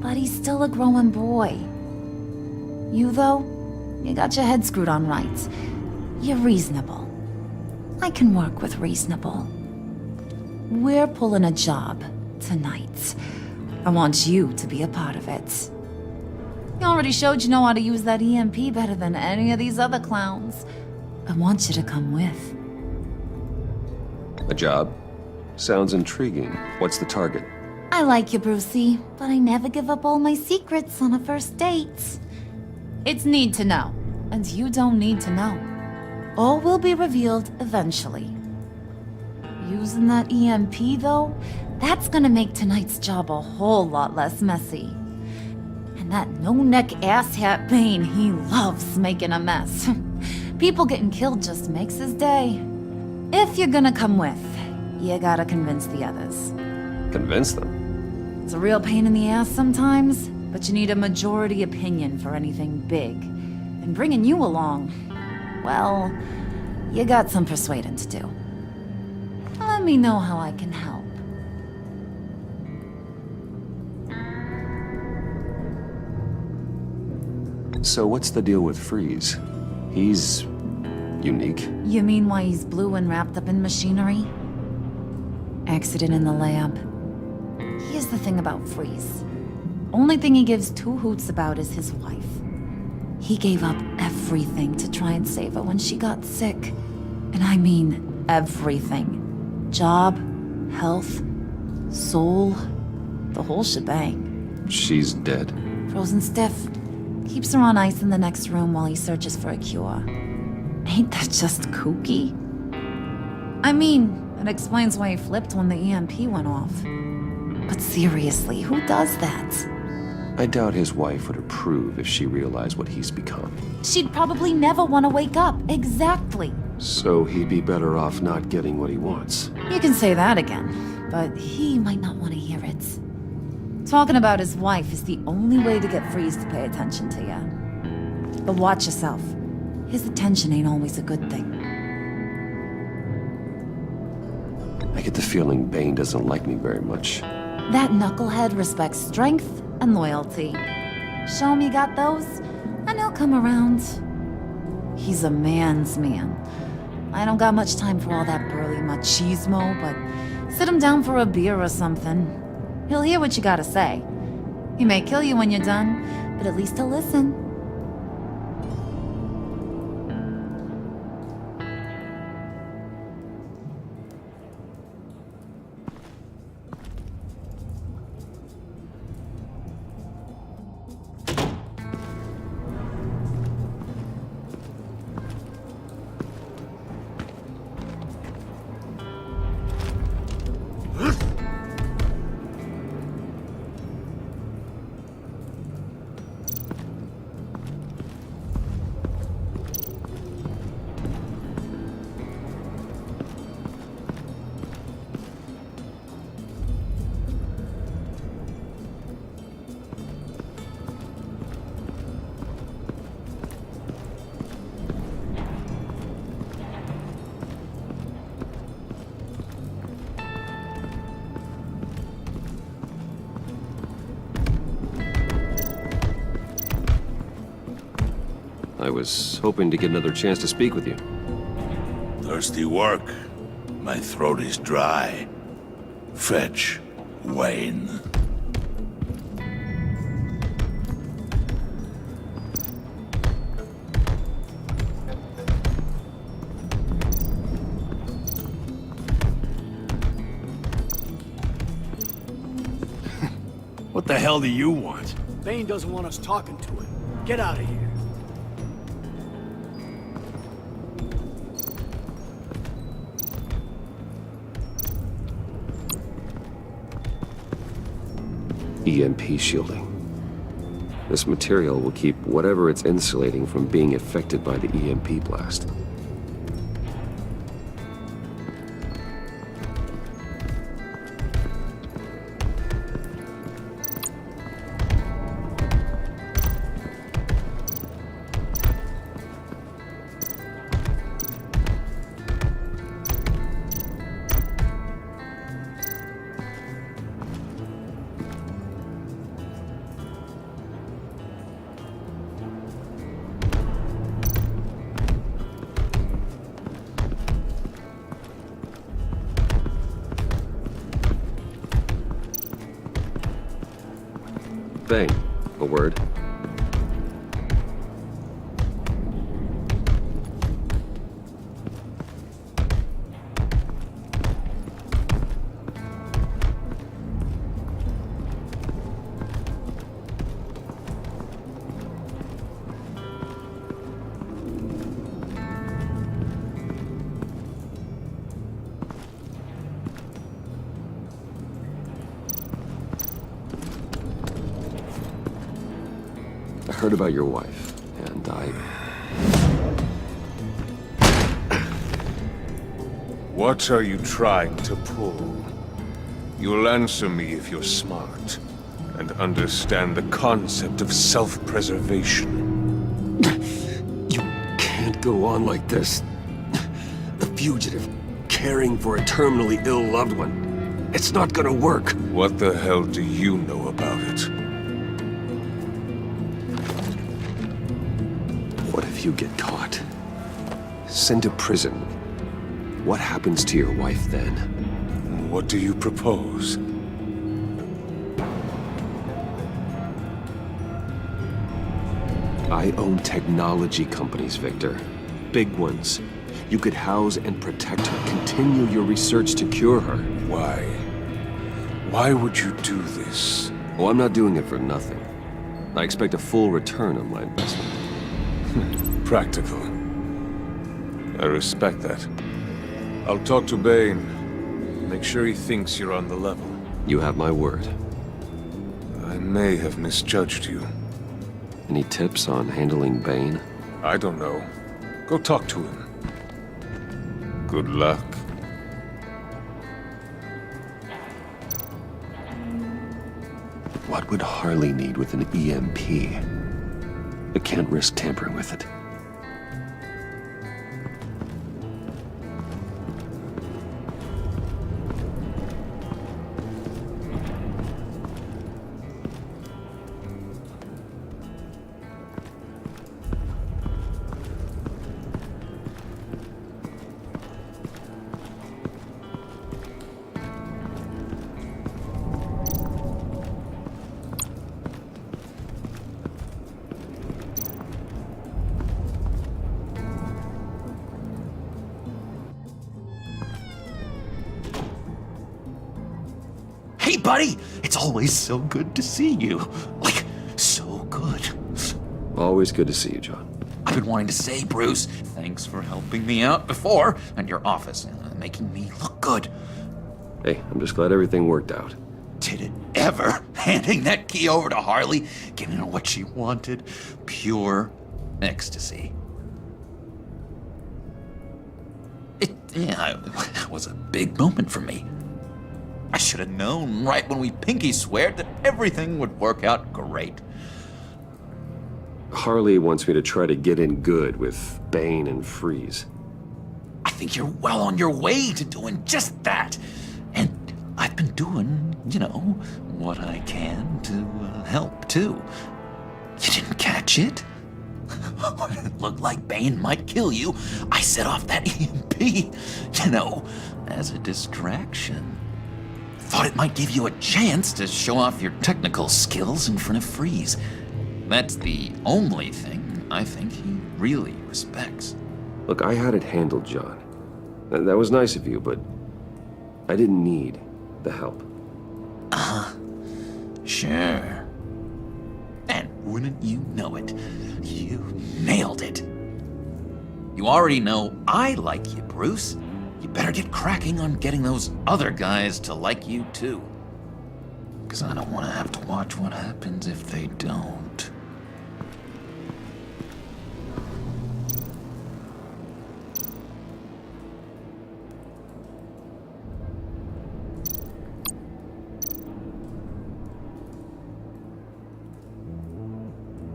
But he's still a growing boy. You, though, you got your head screwed on right. You're reasonable. I can work with reasonable. We're pulling a job tonight. I want you to be a part of it. You already showed you know how to use that EMP better than any of these other clowns. I want you to come with. A job? Sounds intriguing. What's the target? I like you, Brucey, but I never give up all my secrets on a first date. It's need to know, and you don't need to know. All will be revealed eventually. Using that EMP, though, that's gonna make tonight's job a whole lot less messy. And that no-neck asshat Bane, he loves making a mess. People getting killed just makes his day. If you're gonna come with, you gotta convince the others. Convince them? It's a real pain in the ass sometimes, but you need a majority opinion for anything big. And bringing you along, well, you got some persuading to do. Let me know how I can help. So what's the deal with Freeze? He's unique. You mean why he's blue and wrapped up in machinery? Accident in the lab. Here's the thing about Freeze. Only thing he gives two hoots about is his wife. He gave up everything to try and save her when she got sick. And I mean everything. Job, health, soul, the whole shebang. She's dead. Frozen stiff. Keeps her on ice in the next room while he searches for a cure. Ain't that just kooky? I mean, it explains why he flipped when the EMP went off. But seriously, who does that? I doubt his wife would approve if she realized what he's become. She'd probably never want to wake up. Exactly. So he'd be better off not getting what he wants. You can say that again, but he might not want to hear it. Talking about his wife is the only way to get Freeze to pay attention to you. But watch yourself. His attention ain't always a good thing. I get the feeling Bane doesn't like me very much. That knucklehead respects strength and loyalty. Show him you got those, and he'll come around. He's a man's man. I don't got much time for all that burly machismo, but sit him down for a beer or something. He'll hear what you gotta say. He may kill you when you're done, but at least he'll listen. I was hoping to get another chance to speak with you. Thirsty work. My throat is dry. Fetch, Wayne. What the hell do you want? Bane doesn't want us talking to him. Get out of here. EMP shielding. This material will keep whatever it's insulating from being affected by the EMP blast. Bane, a word. I heard about your wife, and What are you trying to pull? You'll answer me if you're smart, and understand the concept of self-preservation. You can't go on like this. The fugitive, caring for a terminally ill loved one. It's not gonna work. What the hell do you know about it? What if you get caught? Sent to prison. What happens to your wife then? What do you propose? I own technology companies, Victor. Big ones. You could house and protect her, continue your research to cure her. Why? Why would you do this? Oh, I'm not doing it for nothing. I expect a full return on my investment. Practical. I respect that. I'll talk to Bane. Make sure he thinks you're on the level. You have my word. I may have misjudged you. Any tips on handling Bane? I don't know. Go talk to him. Good luck. What would Harley need with an EMP? I can't risk tampering with it. Hey, buddy! It's always so good to see you. Like, so good. Always good to see you, John. I've been wanting to say, Bruce, thanks for helping me out before, and your office, making me look good. Hey, I'm just glad everything worked out. Did it ever? Handing that key over to Harley, giving her what she wanted. Pure ecstasy. It was a big moment for me. I should have known right when we pinky sweared that everything would work out great. Harley wants me to try to get in good with Bane and Freeze. I think you're well on your way to doing just that. And I've been doing, what I can to help, too. You didn't catch it? When it looked like Bane might kill you, I set off that EMP, as a distraction. Thought it might give you a chance to show off your technical skills in front of Freeze. That's the only thing I think he really respects. Look, I had it handled, John. That was nice of you, but I didn't need the help. Sure. And wouldn't you know it, you nailed it. You already know I like you, Bruce. You better get cracking on getting those other guys to like you too. Because I don't want to have to watch what happens if they don't.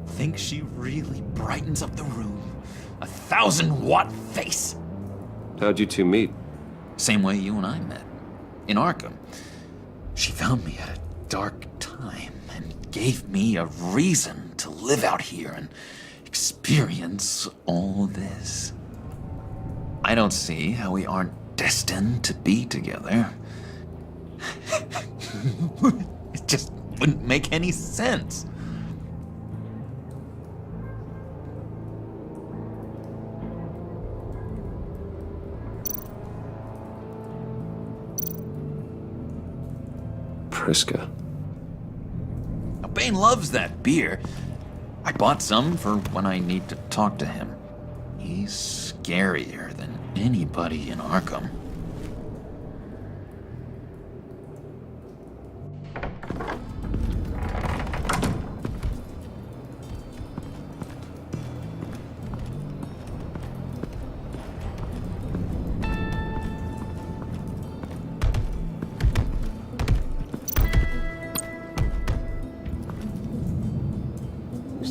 Think she really brightens up the room? 1,000-watt face! How'd you two meet? Same way you and I met. In Arkham. She found me at a dark time and gave me a reason to live out here and experience all this. I don't see how we aren't destined to be together. It just wouldn't make any sense. Priska. Now, Bane loves that beer. I bought some for when I need to talk to him. He's scarier than anybody in Arkham.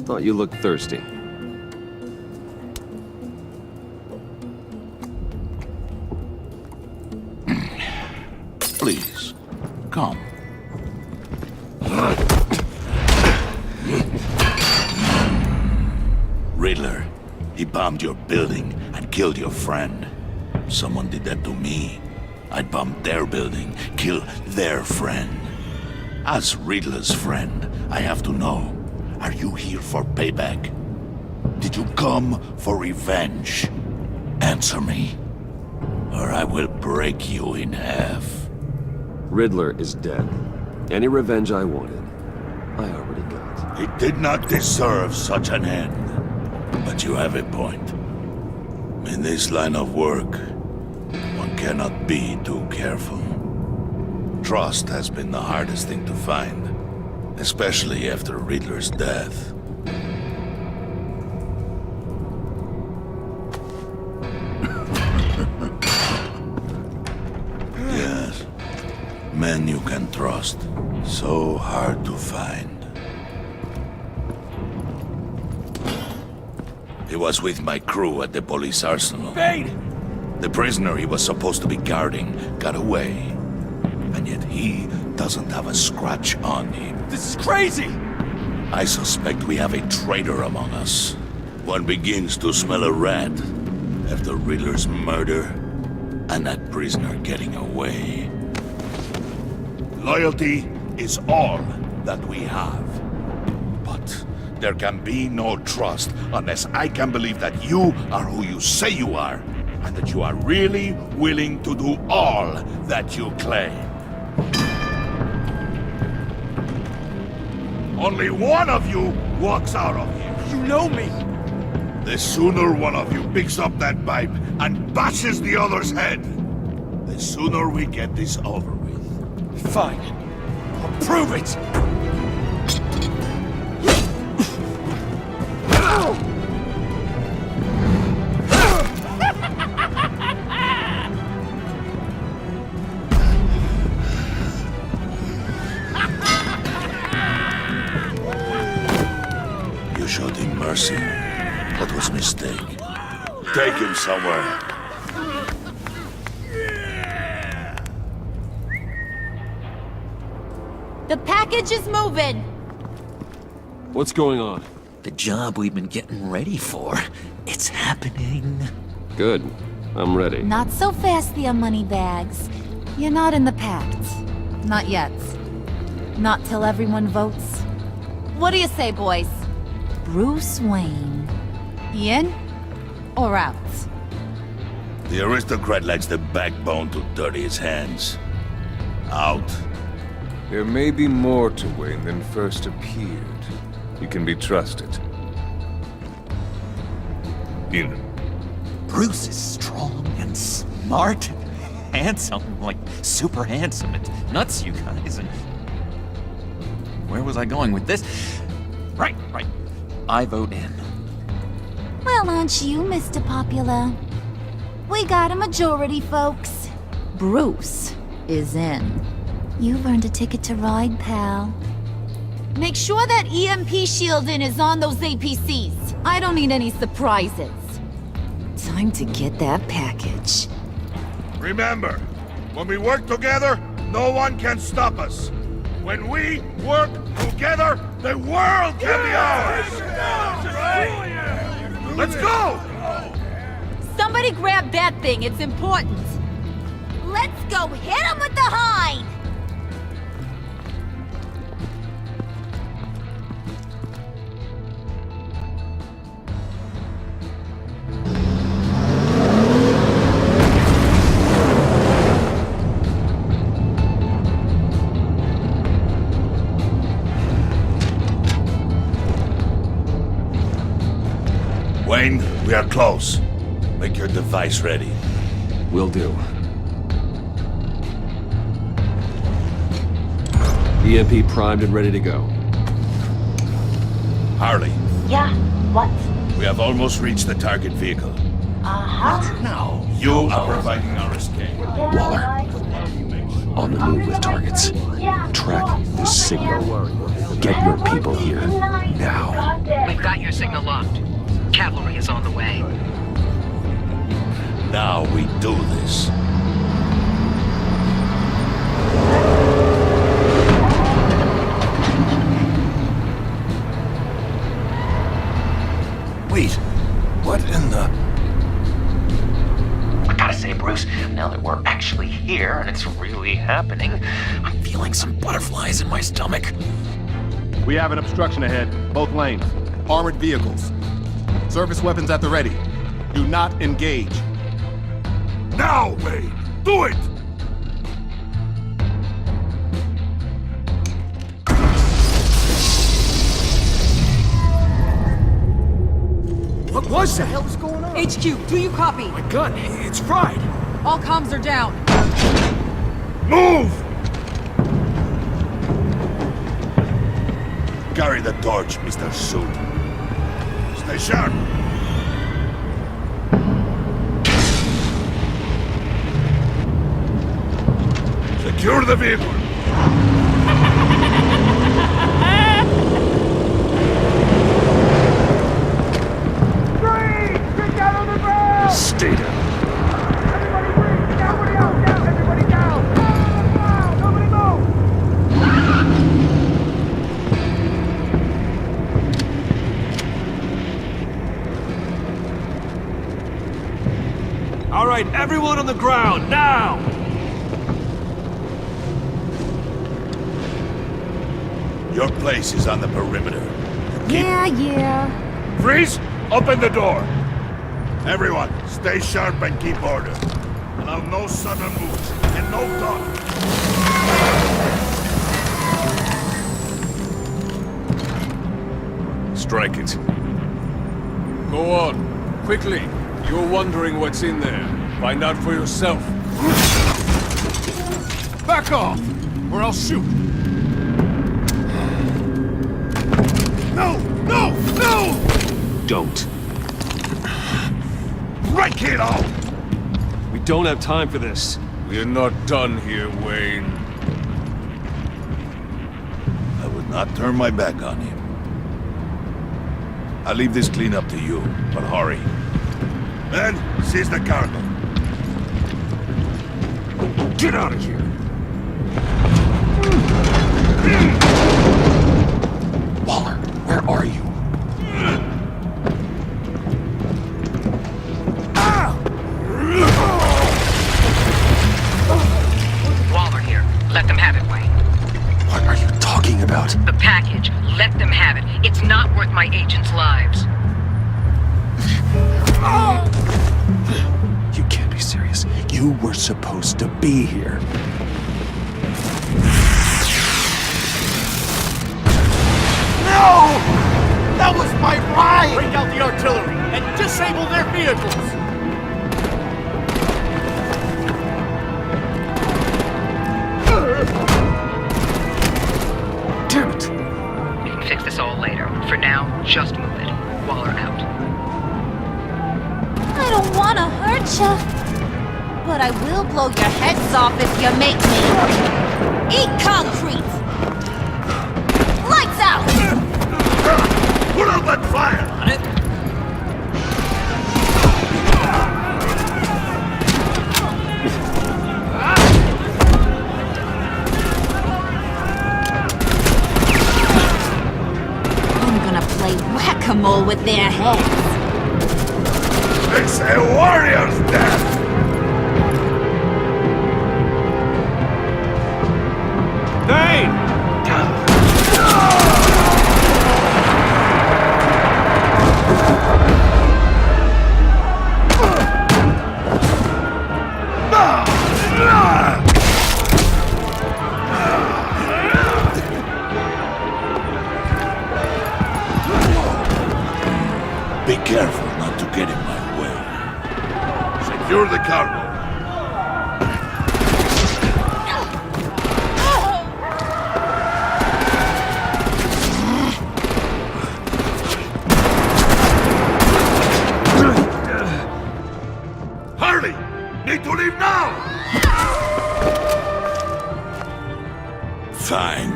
Thought you looked thirsty. Please, come. Riddler, he bombed your building and killed your friend. Someone did that to me. I'd bomb their building, kill their friend. As Riddler's friend, I have to know, are you here for payback? Did you come for revenge? Answer me, or I will break you in half. Riddler is dead. Any revenge I wanted, I already got. He did not deserve such an end. But you have a point. In this line of work, one cannot be too careful. Trust has been the hardest thing to find, especially after Riddler's death. Yes, men you can trust. So hard to find. He was with my crew at the police arsenal. Bane! The prisoner he was supposed to be guarding got away. And yet he doesn't have a scratch on him. This is crazy! I suspect we have a traitor among us. One begins to smell a rat after Riddler's murder and that prisoner getting away. Loyalty is all that we have. But there can be no trust unless I can believe that you are who you say you are, and that you are really willing to do all that you claim. Only one of you walks out of here. You know me! The sooner one of you picks up that pipe and bashes the other's head, the sooner we get this over with. Fine. I'll prove it! You showed him mercy. That was a mistake. Take him somewhere. The package is moving! What's going on? The job we've been getting ready for. It's happening. Good. I'm ready. Not so fast, the moneybags. You're not in the Pact. Not yet. Not till everyone votes. What do you say, boys? Bruce Wayne. In or out? The aristocrat lacks the backbone to dirty his hands. Out. There may be more to Wayne than first appeared. You can be trusted. In. Bruce is strong and smart and handsome, like super handsome. It's nuts, you guys. And where was I going with this? Right. I vote in. Well, aren't you, Mr. Popular? We got a majority, folks. Bruce is in. You've earned a ticket to ride, pal. Make sure that EMP shielding is on those APCs. I don't need any surprises. Time to get that package. Remember, when we work together, no one can stop us. When we work together, the world can be ours! Let's go! Somebody grab that thing, it's important. Let's go hit him with the hind! Wayne, we are close. Make your device ready. Will do. EMP primed and ready to go. Harley, Yeah, what? we have almost reached the target vehicle. Uh-huh. Now, you are providing our escape. Waller, on the move with targets. Track this signal. Get your people here, now. We've got your signal locked. Cavalry is on the way. Now we do this. Wait, what in the... I gotta say, Bruce, now that that we're actually here and it's really happening, I'm feeling some butterflies in my stomach. We have an obstruction ahead, both lanes. Armored vehicles. Service weapons at the ready. Do not engage. Now, Wayne! Do it! What was that? What the hell is going on? HQ, do you copy? My gun, it's fried. All comms are down. Move! Carry the torch, Mr. Suit. Stay sharp. Secure the vehicle. Stay down. All right, everyone on the ground, now! Your place is on the perimeter. Yeah. Freeze! Open the door! Everyone, stay sharp and keep order. Allow no sudden moves and no talk. Strike it. Go on. Quickly. You're wondering what's in there. Find out for yourself. Back off, or I'll shoot. No! No! No! Don't. Break it off! We don't have time for this. We're not done here, Wayne. I would not turn my back on him. I'll leave this clean up to you, but hurry. Men, seize the cargo. Get out of here! Waller, where are you? Waller here. Let them have it, Wayne. What are you talking about? The package. Let them have it. It's not worth my agents' lives. You can't be serious. You were supposed to be here. No! That was my ride! Bring out the artillery and disable their vehicles! Damn it! We can fix this all later. For now, just move it. Waller out. I don't want to hurt you, but I will blow your heads off if you make me. Eat concrete! Lights out! Put up that fire! On it. I'm gonna play whack-a-mole with their heads. It's a warrior's death! Dane! Be careful not to get in my way. Secure the cargo. Hurry! Need to leave now! Fine.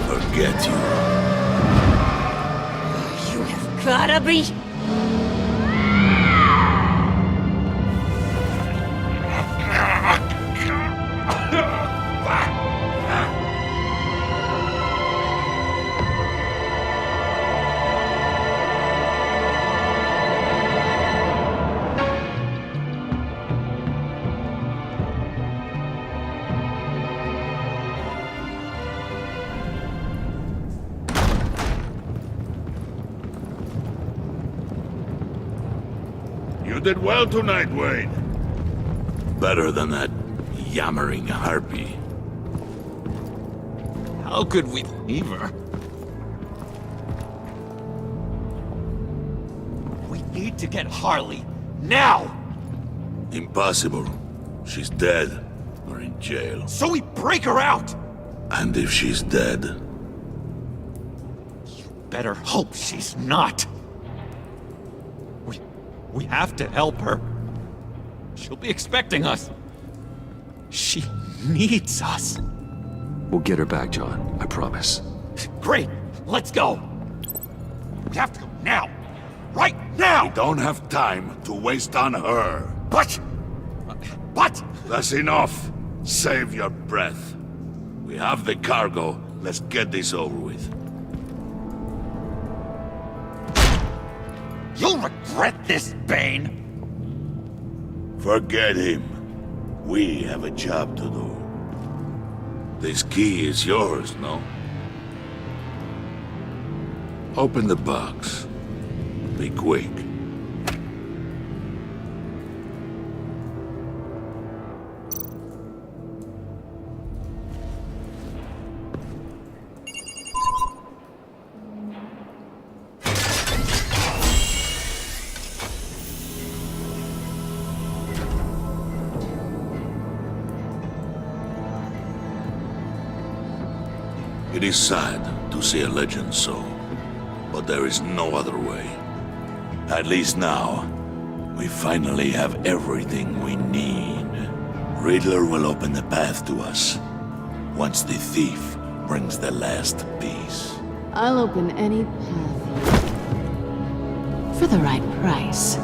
Forget you. You have gotta be... did well tonight, Wayne. Better than that yammering harpy. How could we leave her? We need to get Harley, now! Impossible. She's dead, or in jail. So we break her out! And if she's dead? You better hope she's not. We have to help her. She'll be expecting us. She needs us. We'll get her back, John. I promise. Great! Let's go! We have to go now! Right now! We don't have time to waste on her. But... That's enough. Save your breath. We have the cargo. Let's get this over with. You'll regret this, Bane! Forget him. We have a job to do. This key is yours, no? Open the box. Be quick. It is sad to see a legend so, but there is no other way. At least now, we finally have everything we need. Riddler will open the path to us, once the thief brings the last piece. I'll open any path for the right price.